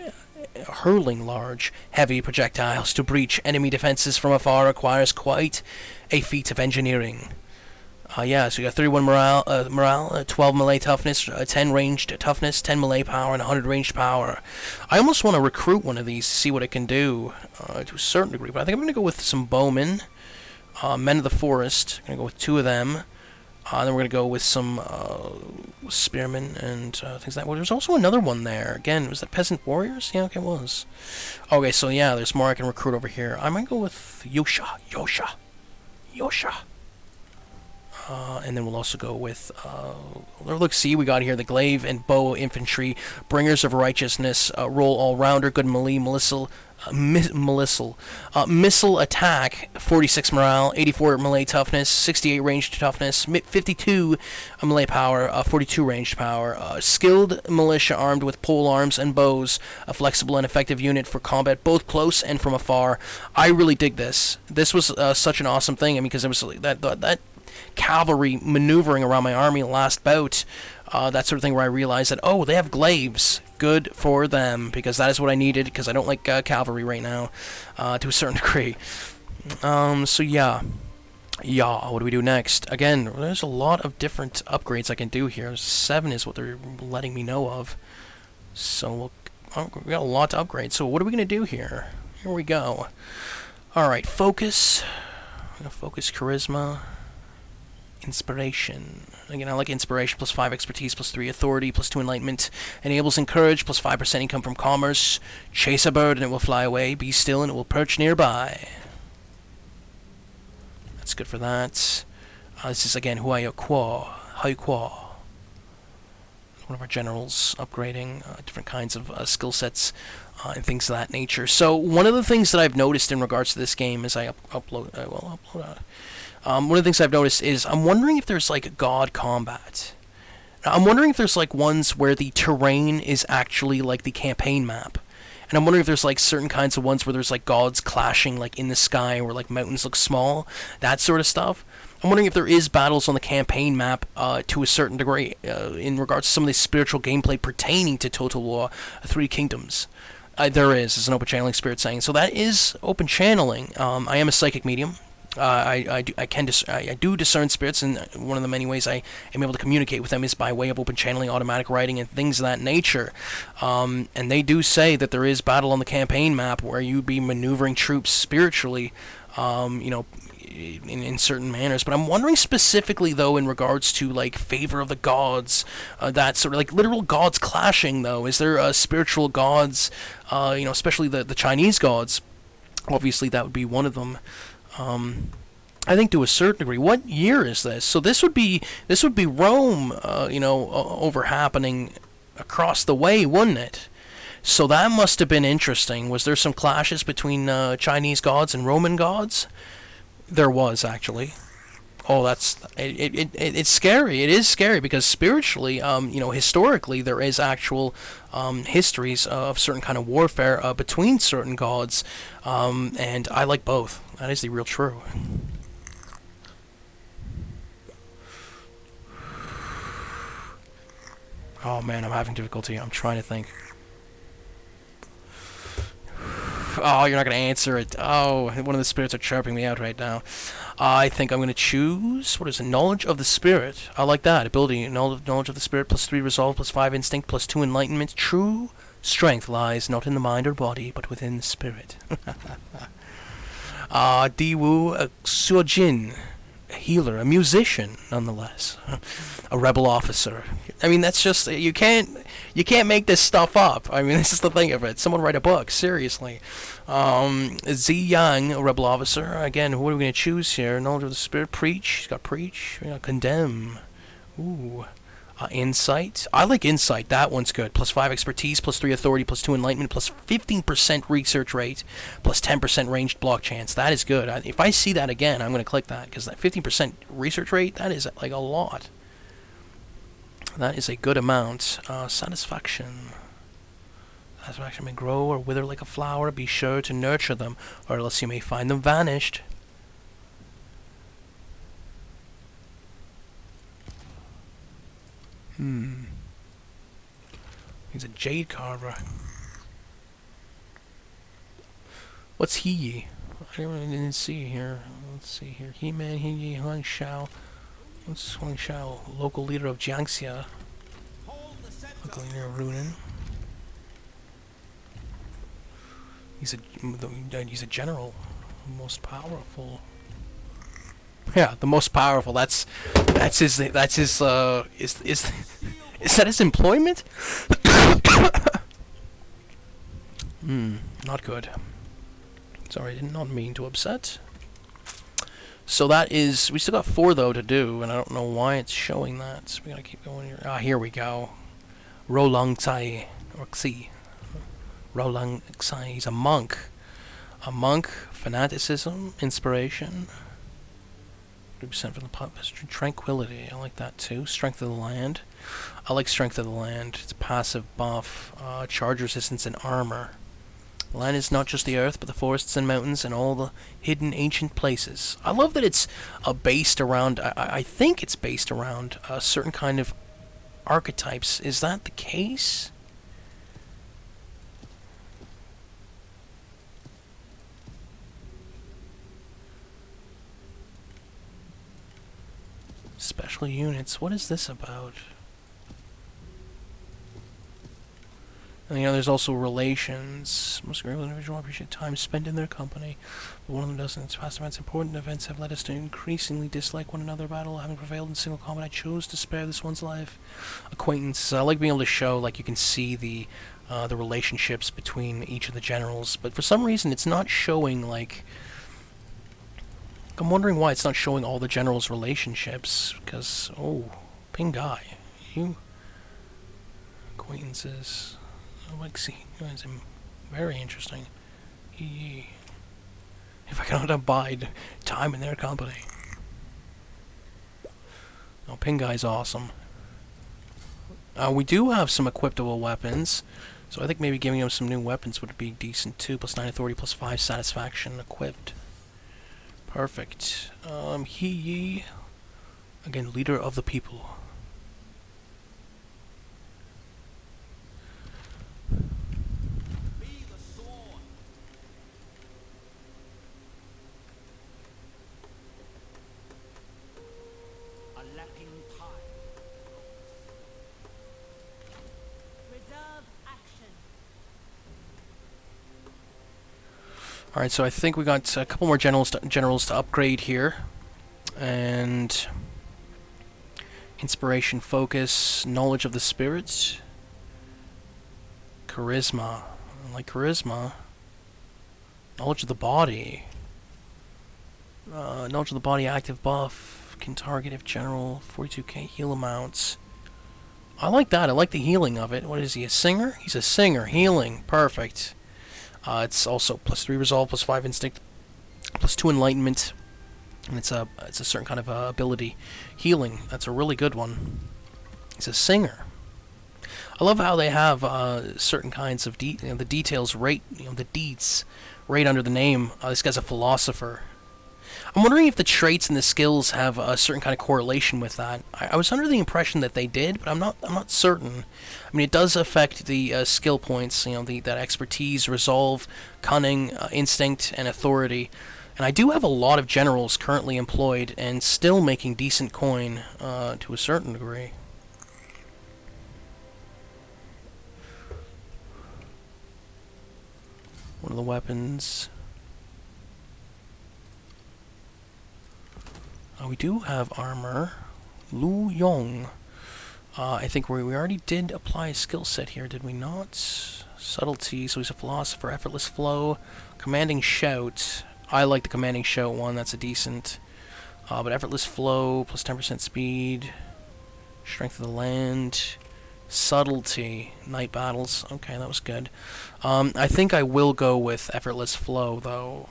Speaker 1: Hurling large, heavy projectiles to breach enemy defenses from afar requires quite a feat of engineering. Yeah, so you got 31 morale, 12 melee toughness, 10 ranged toughness, 10 melee power, and 100 ranged power. I almost want to recruit one of these to see what it can do to a certain degree, but I think I'm going to go with some bowmen, men of the forest. I'm going to go with 2 of them. Then we're going to go with some spearmen and things like that. Well, there's also another one there. Again, was that peasant warriors? Yeah, okay, it was. Okay, so yeah, there's more I can recruit over here. I might go with Yosha. And then we'll also go with, look, see, we got here the glaive and bow infantry, bringers of righteousness, roll all-rounder, good melee, missile attack, 46 morale, 84 melee toughness, 68 ranged toughness, 52 melee power, 42 ranged power, skilled militia armed with pole arms and bows, a flexible and effective unit for combat both close and from afar. I really dig this. This was such an awesome thing, because it was that cavalry maneuvering around my army last bout, that sort of thing, where I realized that, oh, they have glaives. Good for them, because that is what I needed, because I don't like cavalry right now, to a certain degree. So yeah, what do we do next? Again, there's a lot of different upgrades I can do here. 7 is what they're letting me know of. So we got a lot to upgrade. So what are we going to do here? Here we go. Alright, focus. I'm going to focus charisma. Inspiration. Again, I like inspiration, plus 5 expertise, plus 3 authority, plus 2 enlightenment. Enables encourage, plus 5% income from commerce. Chase a bird and it will fly away. Be still and it will perch nearby. That's good for that. This is again Huai Kwa. One of our generals upgrading different kinds of skill sets and things of that nature. So one of the things that I've noticed in regards to this game is one of the things I've noticed is I'm wondering if there's like god combat. Now, I'm wondering if there's like ones where the terrain is actually like the campaign map. And I'm wondering if there's like certain kinds of ones where there's like gods clashing like in the sky, where like mountains look small, that sort of stuff. I'm wondering if there is battles on the campaign map to a certain degree in regards to some of the spiritual gameplay pertaining to Total War 3 Kingdoms. There is. It's an open channeling spirit saying. So that is open channeling. I am a psychic medium. I do discern spirits, and one of the many ways I am able to communicate with them is by way of open channeling, automatic writing, and things of that nature. And they do say that there is battle on the campaign map where you'd be maneuvering troops spiritually, in certain manners. But I'm wondering specifically, though, in regards to like favor of the gods, that sort of like literal gods clashing. Though, is there spiritual gods? Especially the Chinese gods. Obviously, that would be one of them. I think to a certain degree. What year is this? So this would be Rome, over happening across the way, wouldn't it? So that must have been interesting. Was there some clashes between Chinese gods and Roman gods? There was, actually. Oh, it's scary. It is scary because spiritually, historically, there is actual histories of certain kind of warfare between certain gods, and I like both. That is the real true. Oh man, I'm having difficulty. I'm trying to think. Oh, you're not going to answer it. Oh, one of the spirits are chirping me out right now. I think I'm going to choose, what is it, Knowledge of the Spirit. I like that. Ability, Knowledge of the Spirit, plus 3 Resolve, plus 5 Instinct, plus 2 Enlightenment. True strength lies not in the mind or body, but within the spirit. Diwu Suojin. healer, a musician, nonetheless, a rebel officer. I mean, that's just you can't make this stuff up. I mean, this is the thing of it. Someone write a book, seriously. Z Yang, a rebel officer. Again, what are we gonna choose here? Knowledge of the spirit, preach. He's got preach. Condemn. Ooh. Insight. I like insight. That one's good. +5 expertise, +3 authority, +2 enlightenment, +15% research rate, +10% ranged block chance. That is good. If I see that again, I'm going to click that, because that 15% research rate, that is like a lot. That is a good amount. Satisfaction. Satisfaction may grow or wither like a flower. Be sure to nurture them, or else you may find them vanished. He's a jade carver. What's he? I didn't see here. Let's see here. He-Man, He-Yi, Huang Shao. What's Huang Shao? Local leader of Jiangxia. Local leader of Runan. He's a general. Most powerful. Yeah, the most powerful. That's his. Is that his employment? Not good. Sorry, I did not mean to upset. So that is. We still got 4 though to do, and I don't know why it's showing that. So we gotta keep going here. Ah, here we go. Rolang Tsai or Xi. Rolang Tsai. He's a monk. A monk. Fanaticism. Inspiration. 3% from the population. Tranquility. I like that too. Strength of the land. I like strength of the land. It's a passive buff. Charge resistance and armor. Land is not just the earth, but the forests and mountains and all the hidden ancient places. I love that it's based around. I think it's based around a certain kind of archetypes. Is that the case? Special units. What is this about? And, there's also relations. Most agreeable individual appreciate time spent in their company, but one of them doesn't. Its past events, important events have led us to increasingly dislike one another. Battle having prevailed in single combat, I chose to spare this one's life. Acquaintance. I like being able to show, like, you can see the relationships between each of the generals, but for some reason it's not showing, like. I'm wondering why it's not showing all the generals' relationships, because, Ping Guy, you, acquaintances, I like see, guys, very interesting, if I cannot abide time in their company. Ping Guy's awesome. We do have some equipable weapons, so I think maybe giving him some new weapons would be decent too, +9 authority, +5 satisfaction, equipped. Perfect. He, again, leader of the people.
Speaker 2: Be the sword. A lapping tide.
Speaker 3: Reserve action.
Speaker 1: Alright, so I think we got a couple more generals to upgrade here. And inspiration, focus, knowledge of the spirits, charisma. I like charisma. Knowledge of the body. Knowledge of the body, active buff, can target if general, 42k heal amounts. I like that. I like the healing of it. What is he, a singer? He's a singer. Healing. Perfect. It's also +3 resolve, +5 instinct, +2 enlightenment, and it's a certain kind of ability. Healing. That's a really good one. He's a singer. I love how they have certain kinds of the details right, the deeds right under the name. This guy's a philosopher. I'm wondering if the traits and the skills have a certain kind of correlation with that. I was under the impression that they did, but I'm not certain. I mean, it does affect the skill points, that expertise, resolve, cunning, instinct, and authority. And I do have a lot of generals currently employed and still making decent coin to a certain degree. One of the weapons. We do have armor. Liu Yong. I think we already did apply a skill set here, did we not? Subtlety, so he's a philosopher. Effortless flow. Commanding shout. I like the commanding shout one, that's a decent. But effortless flow, plus 10% speed. Strength of the land. Subtlety. Night battles. Okay, that was good. I think I will go with effortless flow, though.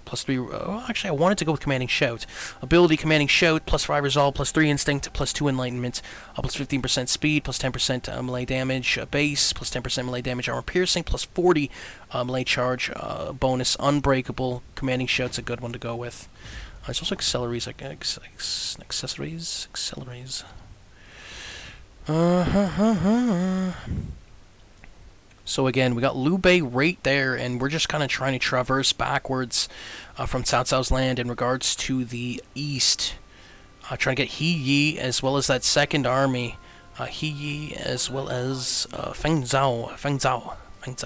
Speaker 1: Plus 3. Oh, actually, I wanted to go with commanding shout. Ability commanding shout, plus 5 resolve, plus 3 instinct, plus 2 enlightenment, plus 15% speed, plus 10% melee damage base, plus 10% melee damage armor piercing, plus 40 melee charge bonus unbreakable. Commanding shout's a good one to go with. There's also accessories. Accessories. So again, we got Liu Bei right there, and we're just kind of trying to traverse backwards from Cao Cao's land in regards to the east. Trying to get He Yi as well as that second army. He Yi as well as Feng Zhao. And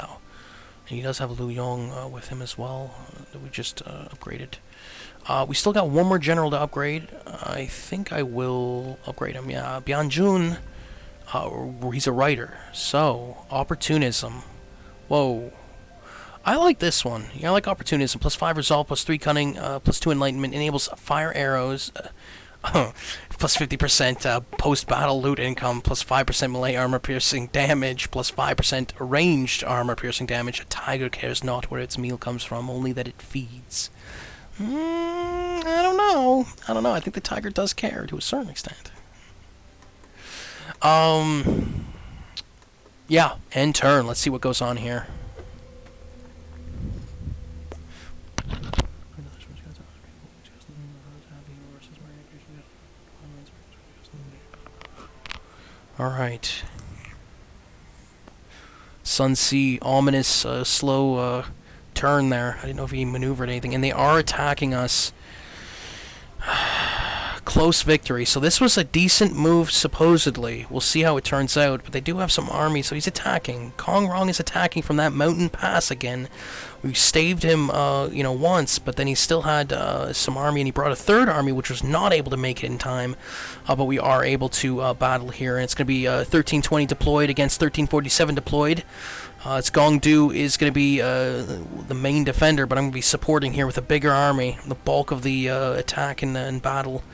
Speaker 1: he does have Liu Yong with him as well, that we just upgraded. We still got one more general to upgrade. I think I will upgrade him. Yeah, Bianjun. He's a writer. So, opportunism. Whoa. I like this one. Yeah, I like opportunism. Plus 5 resolve, plus 3 cunning, plus 2 enlightenment. Enables fire arrows. Plus 50% post-battle loot income. Plus 5% melee armor piercing damage. Plus 5% ranged armor piercing damage. A tiger cares not where its meal comes from, only that it feeds. I don't know. I think the tiger does care to a certain extent. Yeah, end turn. Let's see what goes on here. Alright. Sun Sea, ominous, slow turn there. I didn't know if he maneuvered anything. And they are attacking us. Close victory. So this was a decent move, supposedly. We'll see how it turns out. But they do have some armies, so he's attacking. Kong Rong is attacking from that mountain pass again. We staved him, once, but then he still had some army, and he brought a third army, which was not able to make it in time. But we are able to battle here, and it's going to be 1320 deployed against 1347 deployed. It's Gongdu is going to be the main defender, but I'm going to be supporting here with a bigger army. The bulk of the attack and battle.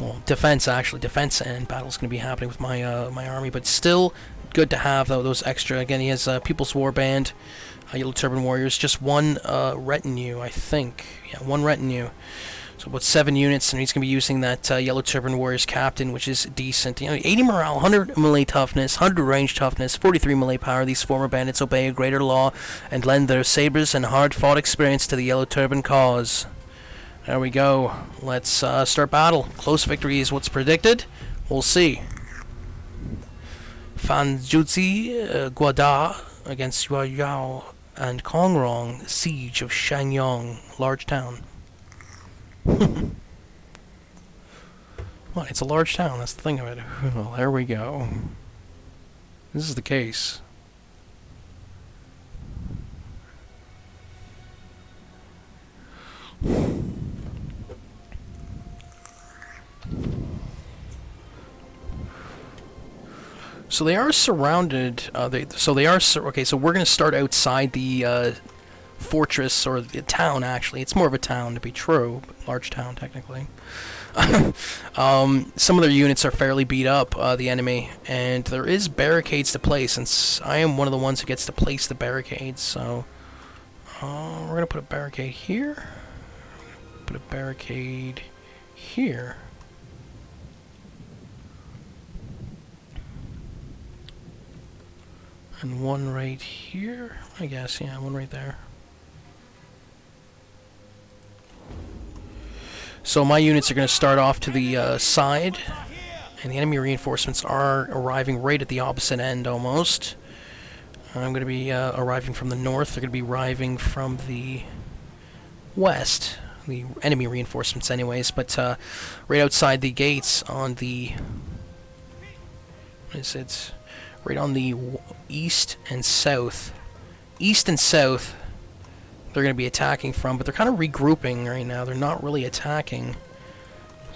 Speaker 1: Well, defense, actually. Defense and battle is going to be happening with my my army, but still good to have, though, those extra. Again, he has People's Warband, Yellow Turban Warriors, just one retinue, I think. Yeah, one retinue. So about 7 units, and he's going to be using that Yellow Turban Warriors Captain, which is decent. 80 morale, 100 melee toughness, 100 range toughness, 43 melee power. These former bandits obey a greater law and lend their sabers and hard-fought experience to the Yellow Turban cause. There we go. Let's start battle. Close victory is what's predicted. We'll see. Fan Jutsi Guada against Yua Yao and Kong Rong, siege of Shangyong, large town. Well, it's a large town, that's the thing of it. Well, there we go. This is the case. So they are surrounded. Okay, so we're going to start outside the fortress, or the town, actually. It's more of a town, to be true, but large town, technically. Some of their units are fairly beat up, the enemy, and there is barricades to place, since I am one of the ones who gets to place the barricades, so we're going to put a barricade here, put a barricade here. And one right here, I guess, yeah, one right there. So my units are going to start off to the side, and the enemy reinforcements are arriving right at the opposite end, almost. I'm going to be arriving from the north, they're going to be arriving from the west. The enemy reinforcements anyways, but right outside the gates on the... What is it? Right on the east and south. East and south, they're going to be attacking from, but they're kind of regrouping right now. They're not really attacking.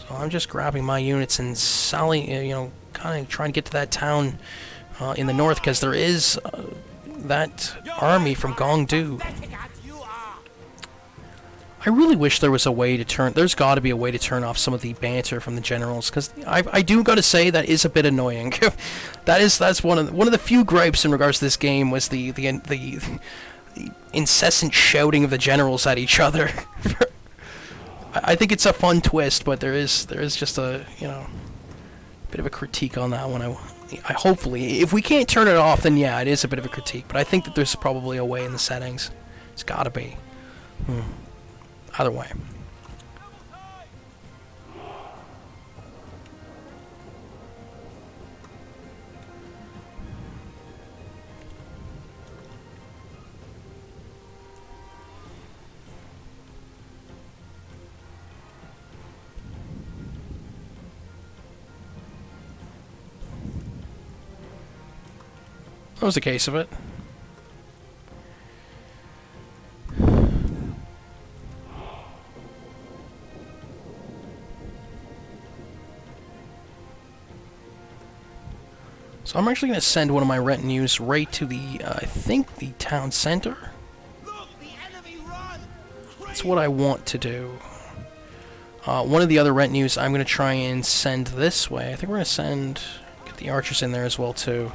Speaker 1: So I'm just grabbing my units and kind of trying to get to that town in the north, because there is that army from Gongdu. I really wish there was a way to turn... There's got to be a way to turn off some of the banter from the generals, because I do got to say that is a bit annoying. That's one of the few gripes in regards to this game, was the incessant shouting of the generals at each other. I think it's a fun twist, but there is just a bit of a critique on that one. I hopefully, if we can't turn it off, then yeah, it is a bit of a critique. But I think that there's probably a way in the settings. It's got to be. Either way. That was the case of it. So I'm actually going to send one of my retinues right to the, I think, the town center. That's what I want to do. One of the other retinues I'm going to try and send this way. I think we're going to get the archers in there as well, too.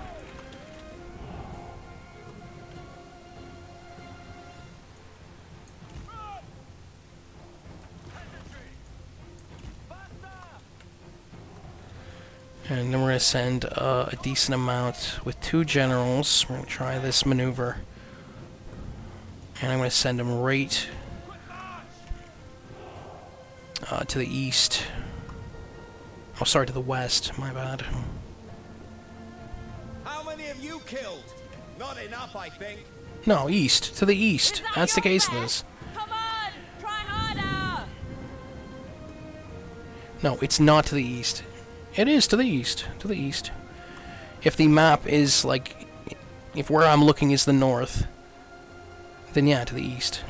Speaker 1: And then we're going to send a decent amount with 2 generals. We're going to try this maneuver. And I'm going to send them right to the east. Oh, sorry, to the west. My bad.
Speaker 4: How many have you killed? Not enough, I think.
Speaker 1: No, east. To the east. That's the case of this.
Speaker 3: Come on, try harder.
Speaker 1: No, it's not to the east. It is to the east. To the east. If the map is, like... If where I'm looking is the north, then yeah, to the east.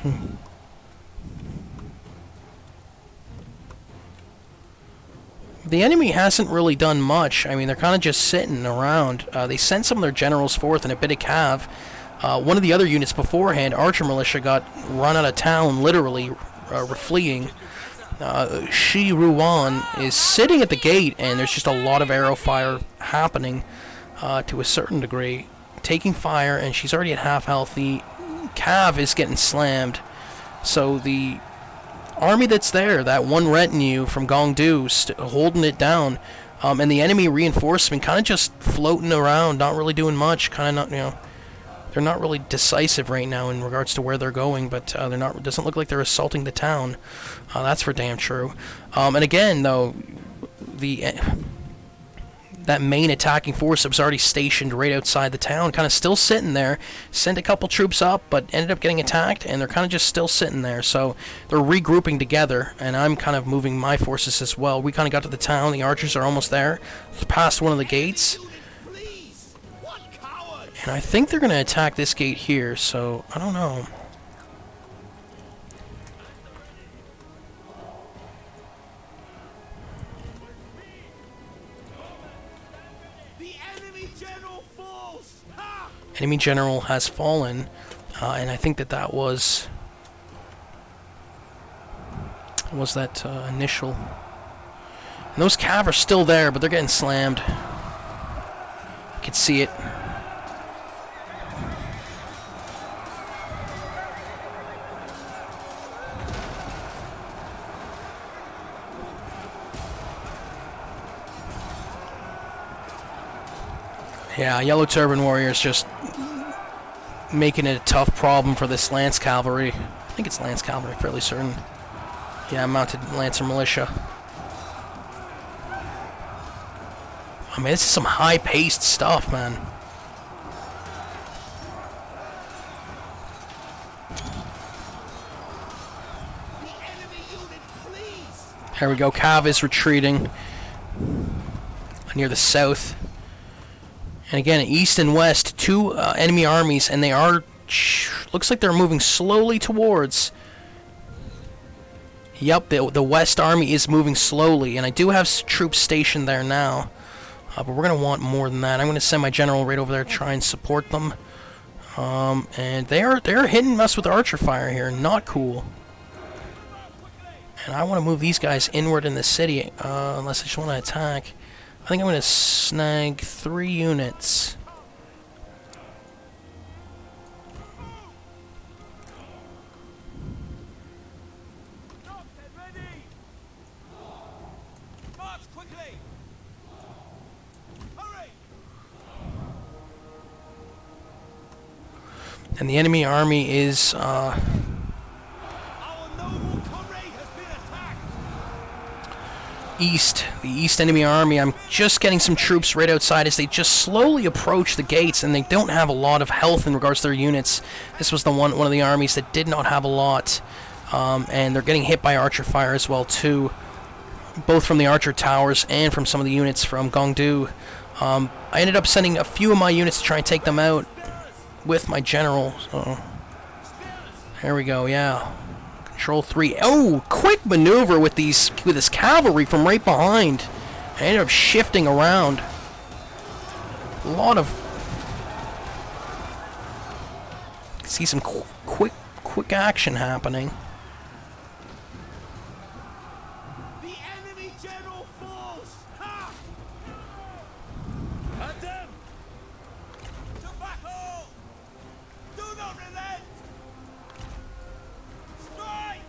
Speaker 1: The enemy hasn't really done much. I mean, they're kind of just sitting around. They sent some of their generals forth and a bit of cav. One of the other units beforehand, Archer Militia, got run out of town, literally, fleeing. Shi Ruan is sitting at the gate, and there's just a lot of arrow fire happening to a certain degree. Taking fire, and she's already at half health. The cav is getting slammed. So the army that's there, that one retinue from Gongdu, holding it down, and the enemy reinforcement kind of just floating around, not really doing much. Kind of not, they're not really decisive right now in regards to where they're going, but they're not. Doesn't look like they're assaulting the town. That's for damn true. And again, though, that main attacking force that was already stationed right outside the town, kind of still sitting there. Sent a couple troops up, but ended up getting attacked, and they're kind of just still sitting there. So they're regrouping together, and I'm kind of moving my forces as well. We kind of got to the town. The archers are almost there, past one of the gates. And I think they're going to attack this gate here, so I don't know. Enemy general has fallen, and I think that was that initial. And those cav are still there, but they're getting slammed. You can see it. Yeah, Yellow Turban Warriors just making it a tough problem for this Lance Cavalry. I think it's Lance Cavalry, fairly certain. Yeah, Mounted Lancer Militia. I mean, this is some high-paced stuff, man. There we go, Cav is retreating near the south. And again, east and west, 2 enemy armies, and they are... Looks like they're moving slowly towards... Yep, the West Army is moving slowly, and I do have troops stationed there now. But we're going to want more than that. I'm going to send my general right over there to try and support them. And they're hitting us with archer fire here. Not cool. And I want to move these guys inward in the city, unless I just want to attack. I think I'm going to snag 3 units. And the enemy army is, east. The east enemy army. I'm just getting some troops right outside as they just slowly approach the gates, and they don't have a lot of health in regards to their units. This was the one of the armies that did not have a lot, and they're getting hit by archer fire as well too, both from the archer towers and from some of the units from Gongdu. I ended up sending a few of my units to try and take them out with my general. So there we go. Yeah. Control 3. Oh, quick maneuver with this cavalry from right behind. I ended up shifting around. A lot of... See some quick action happening.
Speaker 4: The enemy general falls. Ha! At them. To battle. Do not relent. Strike.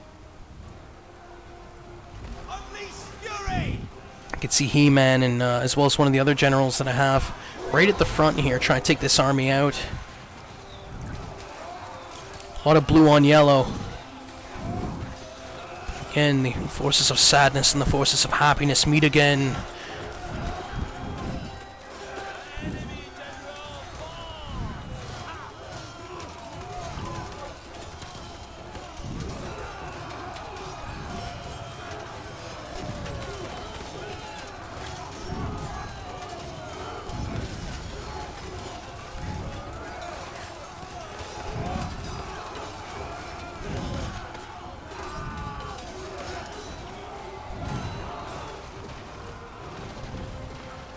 Speaker 4: Unleash fury.
Speaker 1: I can see He-Man and as well as one of the other generals that I have right at the front here, trying to take this army out. A lot of blue on yellow. Again, the forces of sadness and the forces of happiness meet again.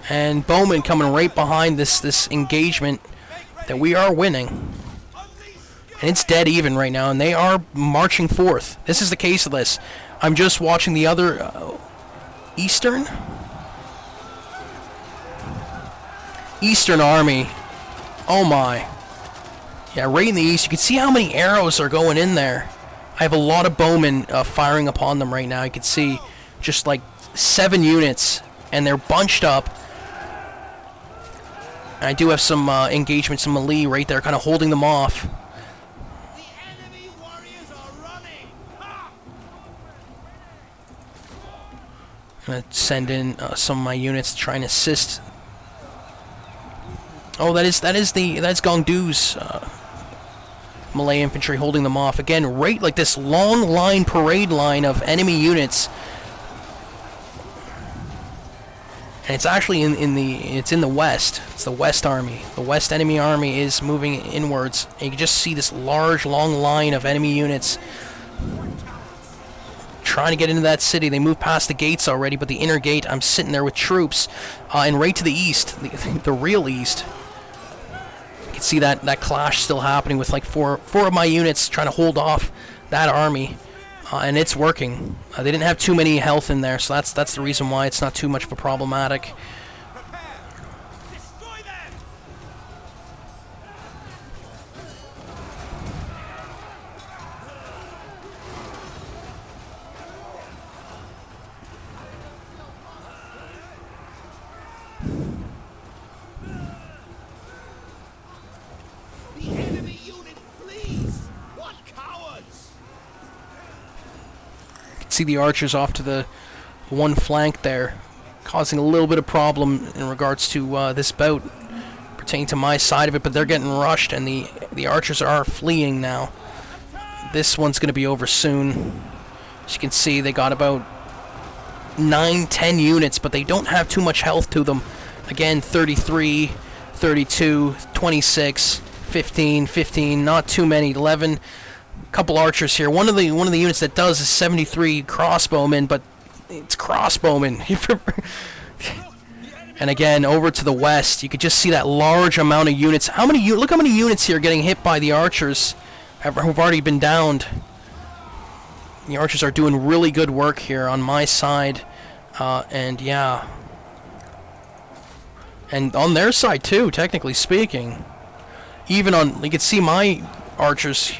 Speaker 1: And Bowman coming right behind this engagement that we are winning. And it's dead even right now, and they are marching forth. This is the case of this. I'm just watching the other Eastern Army. Oh my. Yeah, right in the east. You can see how many arrows are going in there. I have a lot of bowmen firing upon them right now. You can see just like 7 units, and they're bunched up. And I do have some engagements in melee right there, kind of holding them off.
Speaker 4: The enemy warriors are running. Ha!
Speaker 1: I'm gonna send in some of my units to try and assist. Oh, that's Gongdu's melee infantry holding them off again. Right, like this long line, parade line of enemy units. And it's actually in the west. It's the West Army. The West enemy army is moving inwards. And you can just see this large, long line of enemy units trying to get into that city. They moved past the gates already, but the inner gate, I'm sitting there with troops. And right to the east, the real east, you can see that clash still happening with like four of my units trying to hold off that army. And it's working. They didn't have too many health in there, so that's the reason why it's not too much of a problematic.
Speaker 4: Destroy them. The enemy unit flees. What cowards!
Speaker 1: See the archers off to the one flank there, causing a little bit of problem in regards to this bout pertaining to my side of it, but they're getting rushed and the archers are fleeing now. This one's going to be over soon. As you can see, they got about 9-10 units, but they don't have too much health to them. Again, 33, 32, 26, 15, not too many, 11. couple archers here. One of the units that does is 73 crossbowmen, but it's crossbowmen. And again, over to the west, you could just see that large amount of units. Look how many units here getting hit by the archers who've already been downed. The archers are doing really good work here on my side, and yeah. And on their side too, technically speaking. Even on, you can see my archers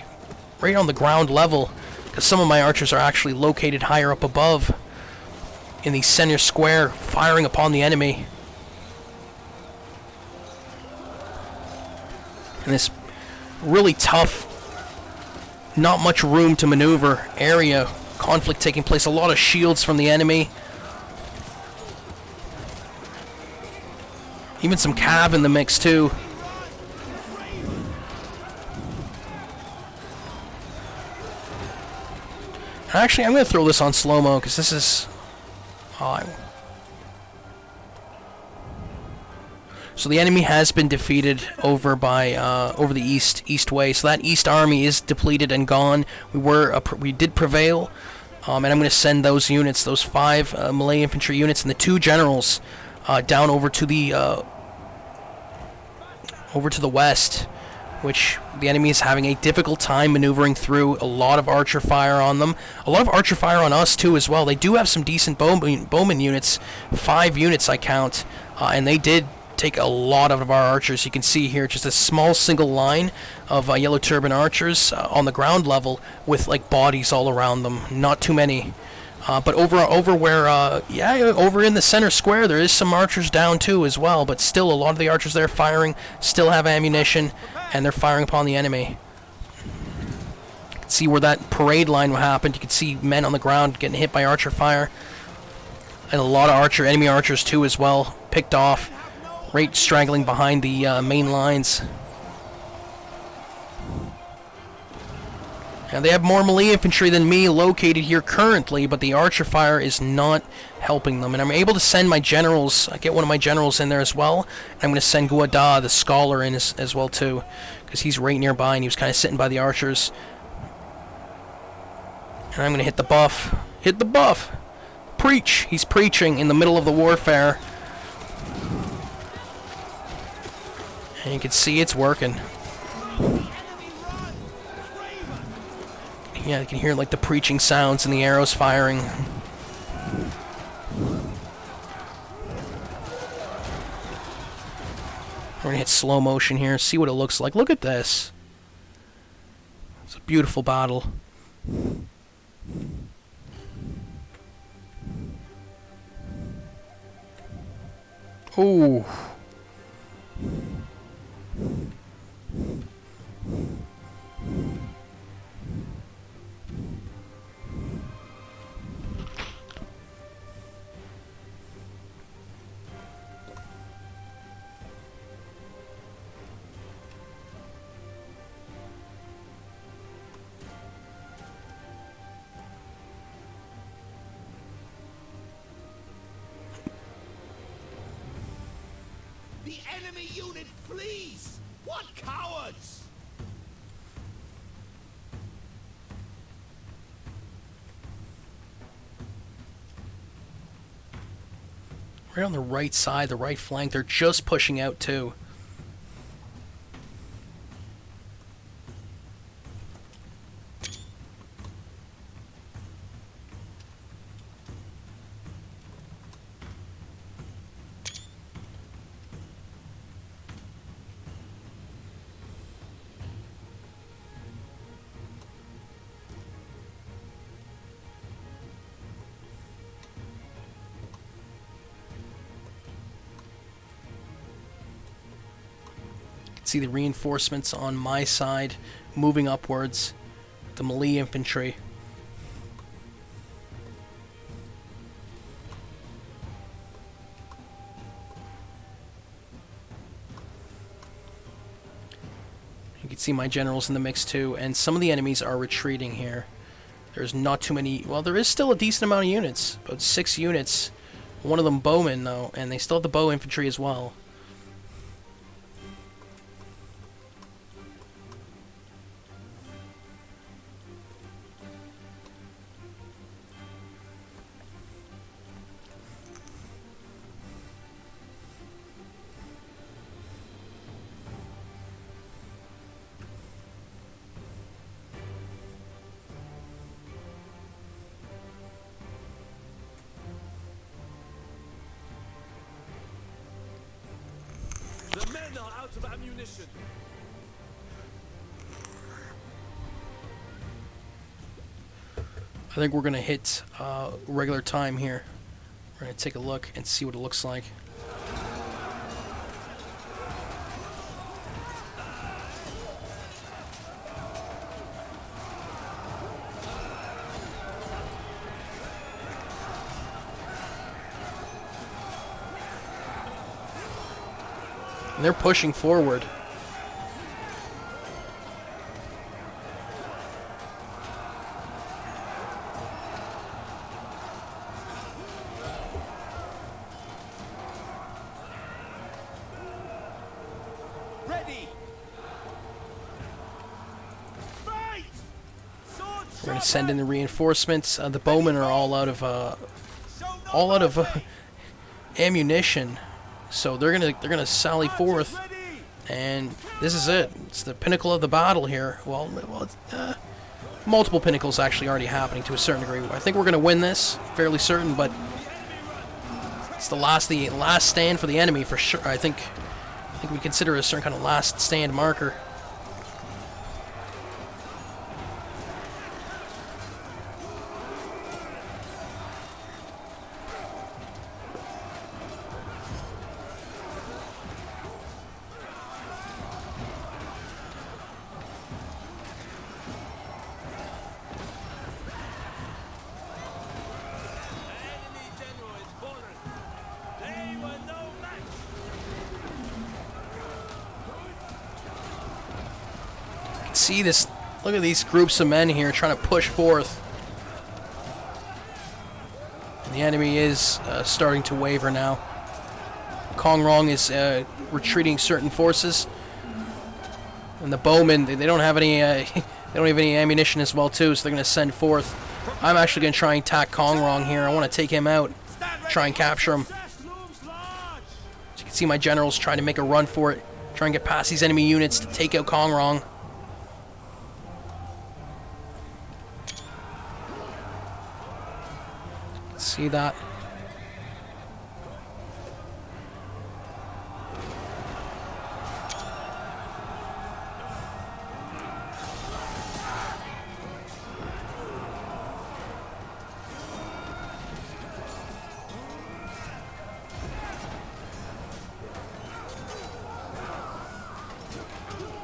Speaker 1: right on the ground level, because some of my archers are actually located higher up above in the center square, firing upon the enemy. And this really tough, not much room to maneuver area, conflict taking place, a lot of shields from the enemy. Even some cav in the mix too. Actually, I'm going to throw this on slow-mo because this is... So the enemy has been defeated over by over the east way. So that east army is depleted and gone. We did prevail, and I'm going to send those units, those 5 melee infantry units and the 2 generals, down over to the west, which the enemy is having a difficult time maneuvering through. A lot of archer fire on them. A lot of archer fire on us too as well. They do have some decent bowman units. 5 units I count, and they did take a lot of our archers. You can see here just a small single line of yellow turban archers on the ground level with like bodies all around them. Not too many. But over where, over in the center square, there is some archers down too as well. But still, a lot of the archers there firing, still have ammunition, and they're firing upon the enemy. You can see where that parade line happened. You can see men on the ground getting hit by archer fire, and a lot of enemy archers too as well, picked off, right straggling behind the main lines. Now, they have more melee infantry than me located here currently, but the archer fire is not helping them. And I'm able to send my generals, get one of my generals in there as well. I'm going to send Guada, the scholar, in as well too, because he's right nearby and he was kind of sitting by the archers. And I'm going to hit the buff. Hit the buff! Preach! He's preaching in the middle of the warfare. And you can see it's working. Yeah, you can hear like the preaching sounds and the arrows firing. We're gonna hit slow motion here, see what it looks like. Look at this. It's a beautiful battle. Ooh.
Speaker 4: The enemy unit flees! What cowards!
Speaker 1: Right on the right side, the right flank, they're just pushing out too. See the reinforcements on my side moving upwards, the melee infantry. You can see my generals in the mix too, and some of the enemies are retreating here. There's not too many, well, there is still a decent amount of units, about 6 units. One of them bowmen though, and they still have the bow infantry as well.
Speaker 5: The men are out of ammunition.
Speaker 1: I think we're gonna hit regular time here. We're gonna take a look and see what it looks like. And they're pushing forward.
Speaker 4: Ready. Fight.
Speaker 1: We're gonna send in the reinforcements. The bowmen are all out of ammunition, so they're gonna sally forth, and this is it. It's the pinnacle of the battle here. Well, multiple pinnacles actually already happening to a certain degree. I think we're gonna win this, fairly certain, but it's the last stand for the enemy for sure. I think we consider it a certain kind of last stand marker. See this, look at these groups of men here trying to push forth. And the enemy is starting to waver now. Kong Rong is retreating certain forces, and the bowmen, they don't have any they don't have any ammunition as well too, so they're going to send forth. I'm actually going to try and attack Kong Rong here. I want to take him out, try and capture him. As you can see, my generals trying to make a run for it, try and get past these enemy units to take out Kong Rong. See that?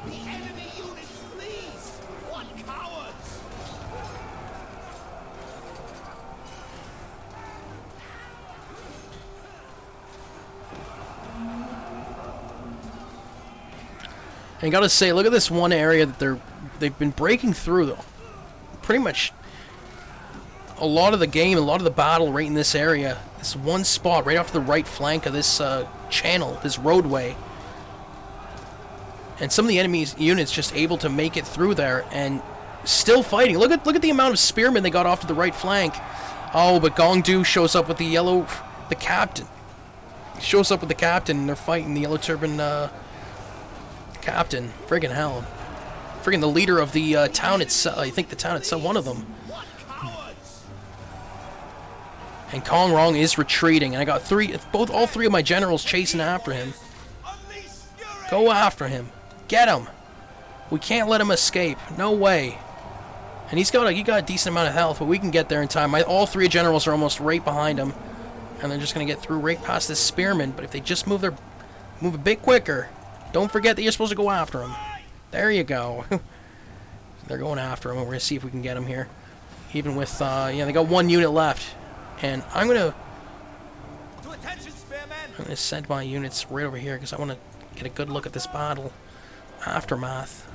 Speaker 4: The enemy unit flees. What cowards!
Speaker 1: And you gotta say, look at this one area that they've been breaking through, though. Pretty much a lot of the game, a lot of the battle right in this area. This one spot right off the right flank of this channel, this roadway. And some of the enemy's units just able to make it through there and still fighting. Look at the amount of spearmen they got off to the right flank. Oh, but Gongdu shows up with the captain. He shows up with the captain, and they're fighting the yellow turban captain. Friggin' hell. Friggin' the leader of the town itself. I think the town itself, one of them. And Kong Rong is retreating, and I got all three of my generals chasing after him. Go after him. Get him. We can't let him escape. No way. And he got a decent amount of health, but we can get there in time. All three generals are almost right behind him, and they're just gonna get through right past this spearman. But if they just move a bit quicker, don't forget that you're supposed to go after him. There you go. They're going after him, and we're gonna see if we can get him here. Even with they got one unit left, and I'm gonna send my units right over here because I want to get a good look at this battle aftermath.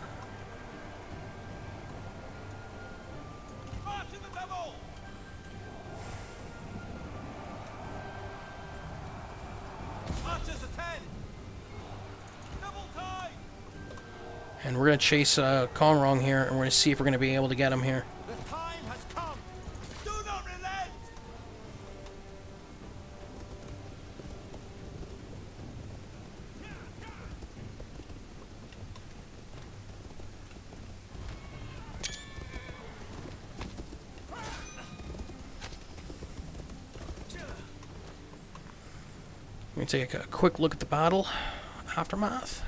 Speaker 1: And we're going to chase Kong Rong here, and we're going to see if we're going to be able to get him here.
Speaker 4: The time has come. Do not relent.
Speaker 1: Let me take a quick look at the battle. Aftermath.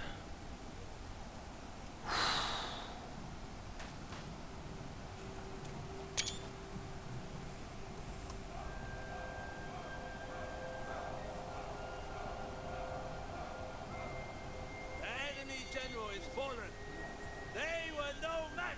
Speaker 5: The enemy general is fallen. They were no match.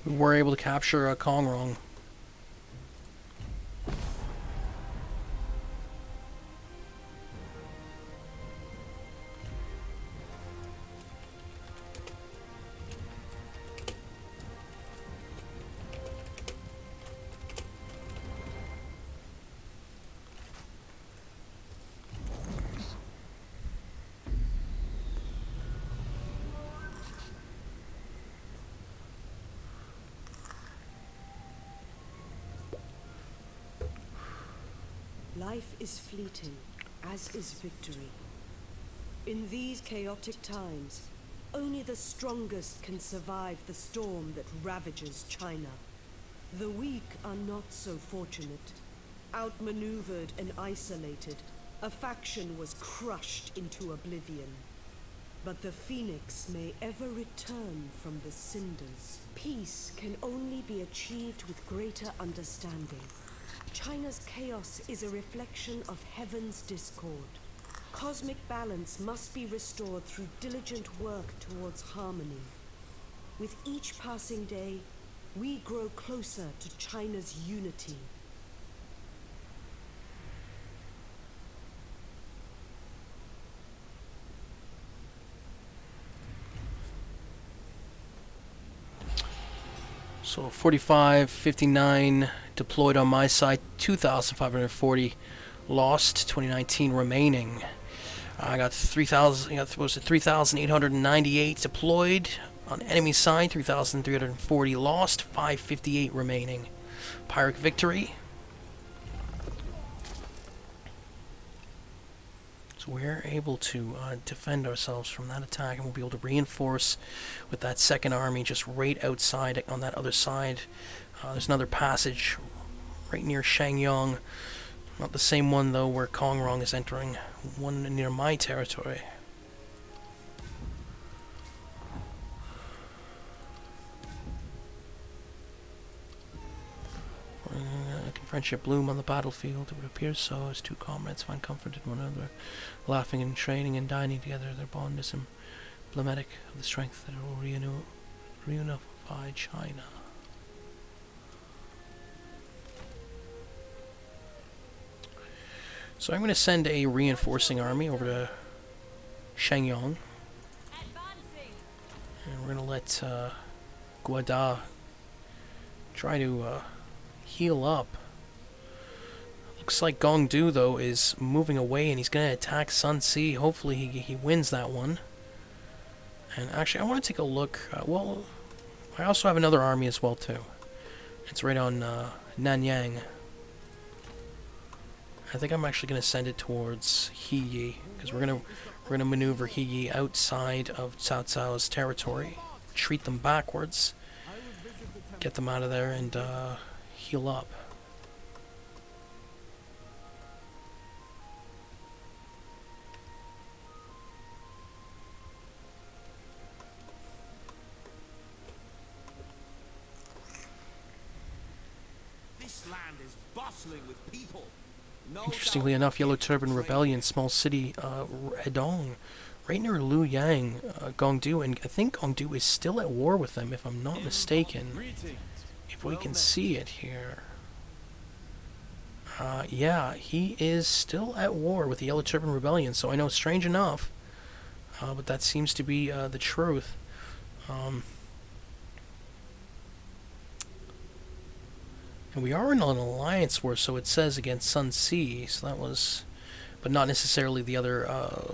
Speaker 1: We were able to capture Kong Rong.
Speaker 6: Life is fleeting, as is victory. In these chaotic times, only the strongest can survive the storm that ravages China. The weak are not so fortunate. Outmaneuvered and isolated, a faction was crushed into oblivion. But the phoenix may ever return from the cinders. Peace can only be achieved with greater understanding. China's chaos is a reflection of heaven's discord. Cosmic balance must be restored through diligent work towards harmony. With each passing day, we grow closer to China's unity.
Speaker 1: So 45, 59 deployed on my side, 2,540 lost, 2019 remaining. I got 3,898 deployed on enemy side, 3,340 lost, 558 remaining. Pyrrhic victory. So we're able to defend ourselves from that attack, and we'll be able to reinforce with that second army just right outside on that other side. There's another passage right near Shangyong. Not the same one, though, where Kong Rong is entering. One near my territory. Can friendship bloom on the battlefield? It would appear so, as two comrades find comfort in one another, laughing and training and dining together. Their bond is emblematic of the strength that will reunify China. So I'm going to send a reinforcing army over to Shangyong. And we're going to let Guada try to heal up. Looks like Gongdu, though, is moving away, and he's going to attack Sun Si. Hopefully he wins that one. And actually, I want to take a look. Well, I also have another army as well, too. It's right on Nanyang. I think I'm actually going to send it towards Heyi, because we're gonna maneuver Heyi outside of Cao Cao's territory, treat them backwards, get them out of there, and heal up.
Speaker 4: This land is bustling with people. No
Speaker 1: Interestingly
Speaker 4: doubt
Speaker 1: enough, Yellow
Speaker 4: it's
Speaker 1: Turban
Speaker 4: trained.
Speaker 1: Rebellion, small city, Hedong, right near Liu Yang, Gongdu, and I think Gongdu is still at war with them, if I'm not mistaken. If we can see it here. Yeah, he is still at war with the Yellow Turban Rebellion, so I know, strange enough, but that seems to be the truth. And we are in an alliance war, so it says, against Sun Ce, so that was... But not necessarily the other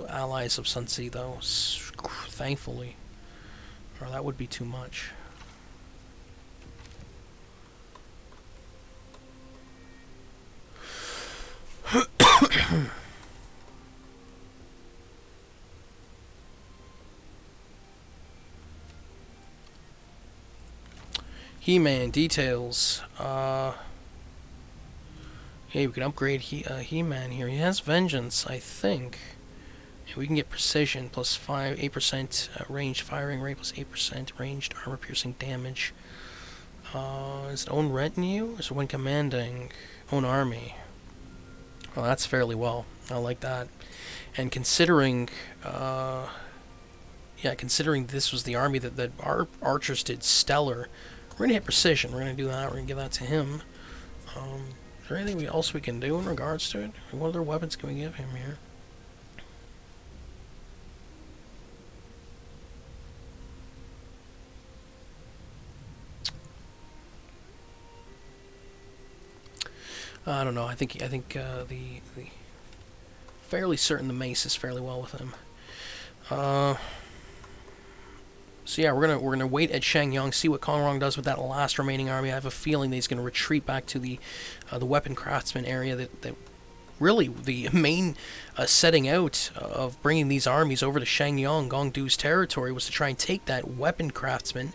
Speaker 1: allies of Sun Ce, though, thankfully. Or that would be too much. He-Man details. Hey, we can upgrade He-Man here. He has Vengeance, I think. And we can get Precision plus 8% ranged firing rate plus 8% ranged armor piercing damage. Is it own retinue? Is it when commanding own army? Well, that's fairly well. I like that. And considering, considering this was the army that our archers did stellar, we're gonna hit Precision. We're gonna do that. We're gonna give that to him. Is there anything else we can do in regards to it? What other weapons can we give him here? I don't know. I think the fairly certain the mace is fairly well with him. So yeah, we're gonna wait at Shangyong, see what Kong Rong does with that last remaining army. I have a feeling that he's gonna retreat back to the weapon craftsman area. That really the main setting out of bringing these armies over to Shangyong, Gongdu's territory, was to try and take that weapon craftsman.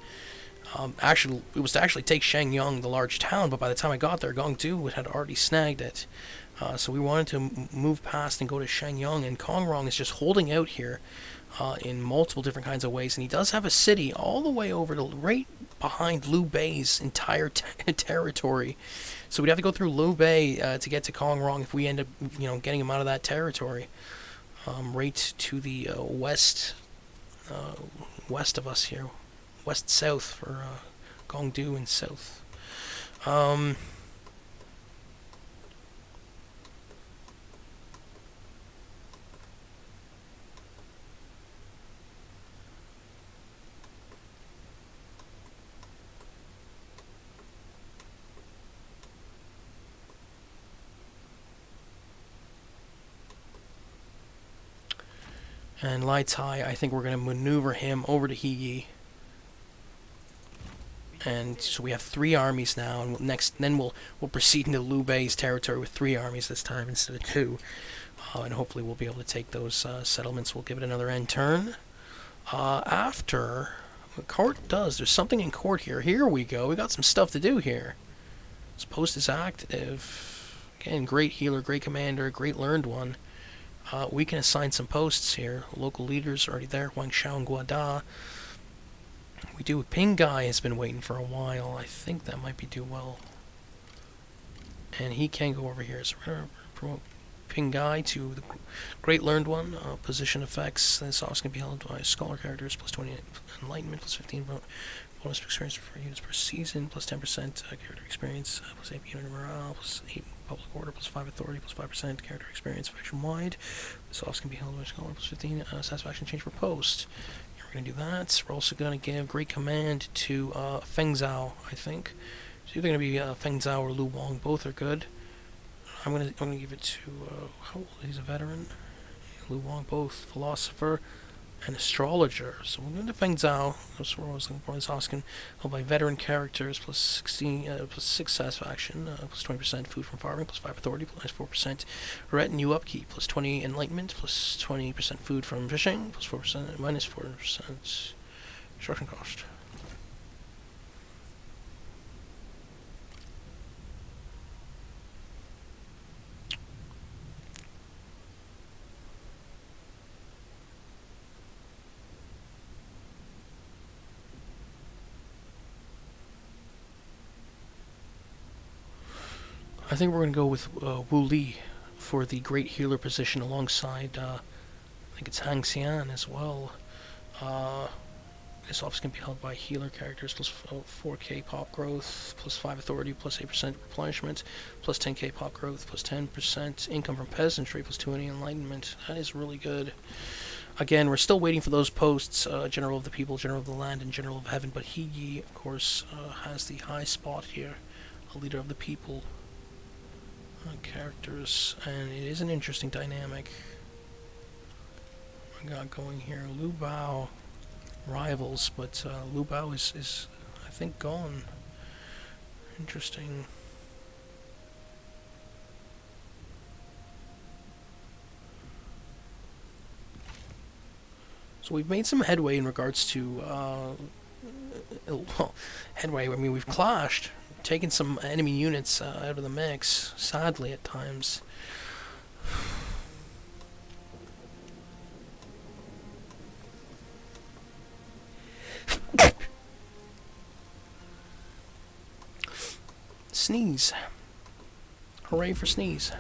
Speaker 1: Actually, it was to actually take Shangyong, the large town, but by the time I got there, Gongdu had already snagged it. So we wanted to move past and go to Shangyong, and Kong Rong is just holding out here in multiple different kinds of ways, and he does have a city all the way over to right behind Liu Bei's entire territory. So we'd have to go through Liu Bei to get to Kong Rong if we end up, getting him out of that territory. Right to the west of us here. West-south for Gongdu and south. And Lai Tai, I think we're going to maneuver him over to Heyi. And so we have 3 armies now, and then we'll proceed into Liu Bei's territory with 3 armies this time instead of 2. And hopefully we'll be able to take those settlements. We'll give it another end turn. After what court does, there's something in court here. Here we go. We got some stuff to do here. This post is active. Again, great healer, great commander, great learned one. We can assign some posts here. Local leaders are already there. Wang Shao and Guada. We do. Ping Guy has been waiting for a while. I think that might be due well. And he can go over here. So we're going to promote Ping Guy to the Great Learned One. Position effects. This office can be held by scholar characters. Plus 20 enlightenment. Plus 15 bonus experience for units per season. Plus 10% character experience. Plus 8 unit morale. Plus 8 public order. Plus 5 authority. Plus 5% character experience faction wide. This office can be held by scholar. Plus 15 satisfaction change for post. We're going to do that. We're also going to give Great Command to Feng Zhao, I think. So either going to be Feng Zhao or Lu Wang. Both are good. I'm going to give it to... how old? He's a veteran. Lu Wang, both. Philosopher. An astrologer. So we're going to find out. That's what I was looking for. It's asking by veteran characters plus 16, plus 6 satisfaction, plus 20% food from farming, plus 5 authority, plus 4% retinue upkeep, plus 20 enlightenment, plus 20% food from fishing, plus 4% minus 4% construction cost. I think we're going to go with Wu Li for the Great Healer position alongside, I think it's Hang Xian as well. This office can be held by healer characters, plus 4k pop growth, plus 5 authority, plus 8% replenishment, plus 10k pop growth, plus 10% income from peasantry, plus 20 enlightenment. That is really good. Again, we're still waiting for those posts, General of the People, General of the Land, and General of Heaven, but He, of course, has the high spot here, a leader of the people. Characters, and it is an interesting dynamic. I got going here. Liu Bei rivals, but Liu Bei is I think gone. Interesting. So we've made some headway in regards to well, headway. I mean, we've clashed. Taking some enemy units out of the mix, sadly at times. Sneeze. Hooray for sneeze.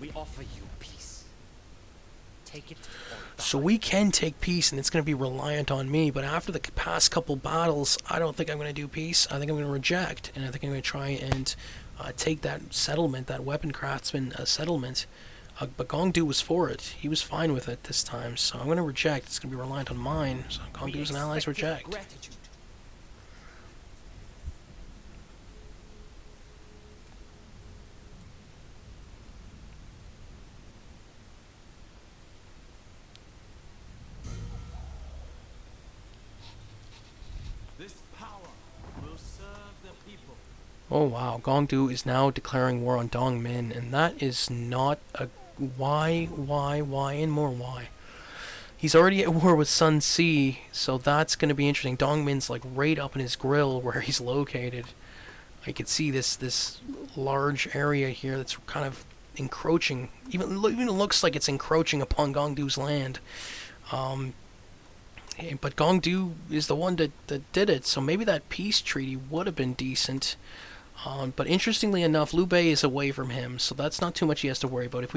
Speaker 2: We offer you peace. Take it or die.
Speaker 1: So we can take peace, and it's going to be reliant on me, but after the past couple battles, I don't think I'm going to do peace. I think I'm going to reject, and I think I'm going to try and take that settlement, that weapon craftsman settlement. But Gong Du was for it. He was fine with it this time, so I'm going to reject. It's going to be reliant on mine, so Gong Du's and allies reject.
Speaker 2: Gratitude.
Speaker 5: This power will serve the people.
Speaker 1: Oh wow, Gong Du is now declaring war on Dong Min, and that is not a why, and more why. He's already at war with Sun Si, so that's going to be interesting. Dong Min's like right up in his grill where he's located. I can see this large area here that's kind of encroaching. Even looks like it's encroaching upon Gong Du's land. But Gong Du is the one that did it, so maybe that peace treaty would have been decent. But interestingly enough, Liu Bei is away from him, so that's not too much he has to worry about. If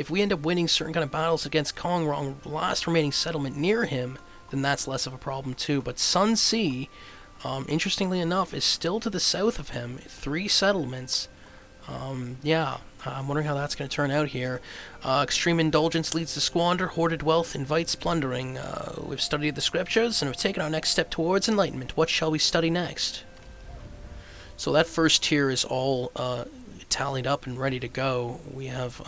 Speaker 1: we end up winning certain kind of battles against Kong Rong, last remaining settlement near him, then that's less of a problem too. But Sun Si, interestingly enough, is still to the south of him, 3 settlements. Yeah, I'm wondering how that's going to turn out here. Extreme indulgence leads to squander, hoarded wealth invites plundering. We've studied the scriptures and have taken our next step towards enlightenment. What shall we study next? So that first tier is all tallied up and ready to go. We have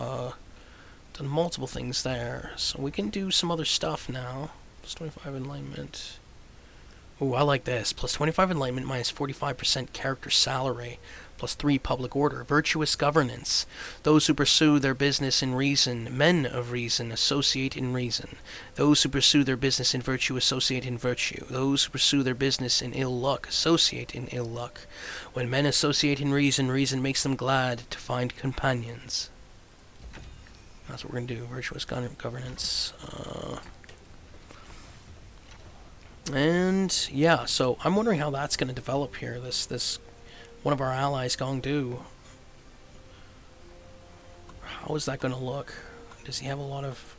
Speaker 1: done multiple things there, so we can do some other stuff now. Plus 25 enlightenment. Ooh, I like this. Plus 25 enlightenment minus 45% character salary. Plus 3 public order. Virtuous governance. Those who pursue their business in reason, men of reason, associate in reason. Those who pursue their business in virtue associate in virtue. Those who pursue their business in ill luck associate in ill luck. When men associate in reason, reason makes them glad to find companions. That's what we're going to do. Virtuous governance. And yeah, so I'm wondering how that's going to develop here. This one of our allies, Gong Du. How is that going to look? Does he have a lot of?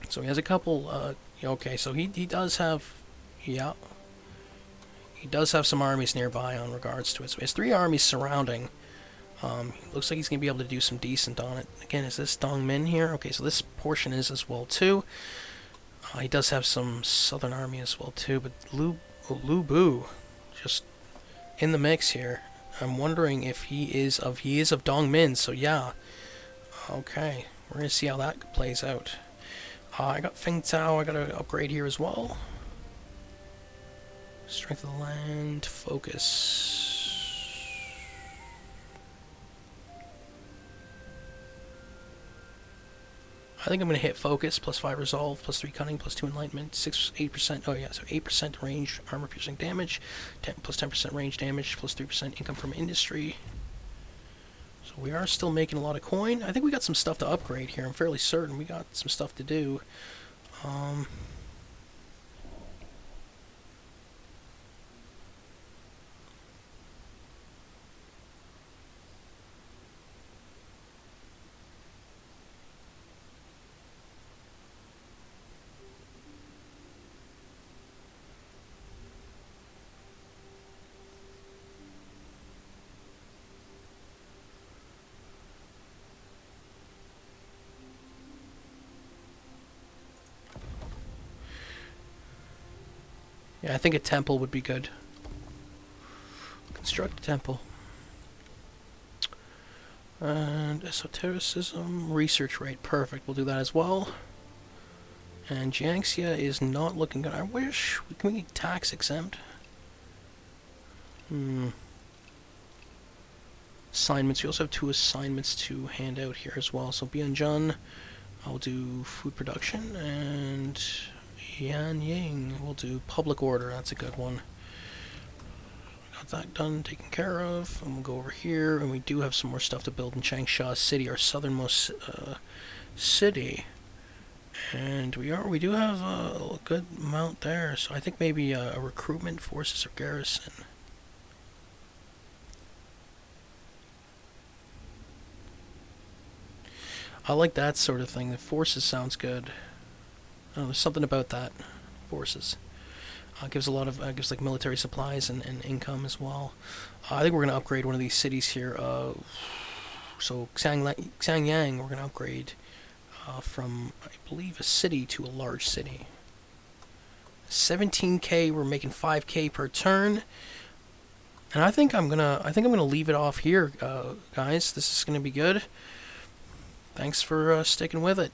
Speaker 1: So he has a couple. Okay, so he does have, yeah. He does have some armies nearby on regards to it. So he has 3 armies surrounding. Looks like he's going to be able to do some decent on it. Again, is this Dong Min here? Okay, so this portion is as well too. He does have some southern army as well too, but Liu Bu, just in the mix here. I'm wondering if he is of Dongmin. So yeah, okay, we're gonna see how that plays out. I got Feng Tao. I got to upgrade here as well. Strength of the land, focus. I think I'm going to hit focus, plus 5 resolve, plus 3 cunning, plus 2 enlightenment, 8%, oh yeah, so 8% range armor piercing damage, plus 10% range damage, plus 3% income from industry. So we are still making a lot of coin. I think we got some stuff to upgrade here. I'm fairly certain we got some stuff to do. Yeah, I think a temple would be good. Construct a temple. And esotericism, research rate, perfect. We'll do that as well. And Jiangxia is not looking good. I wish we can tax exempt. Assignments. We also have 2 assignments to hand out here as well. So Bianjun, I'll do food production, and Yan Ying will do public order. That's a good one. Got that done, taken care of. And we'll go over here, and we do have some more stuff to build in Changsha City, our southernmost city. And we do have a good amount there. So I think maybe a recruitment, forces, or garrison. I like that sort of thing. The forces sounds good. Oh, there's something about that. Forces. Gives a lot of, gives like military supplies and income as well. I think we're going to upgrade one of these cities here. So Xiangyang, we're going to upgrade from, I believe, a city to a large city. 17k, we're making 5k per turn. And I think I'm gonna leave it off here, guys. This is gonna be good. Thanks for sticking with it.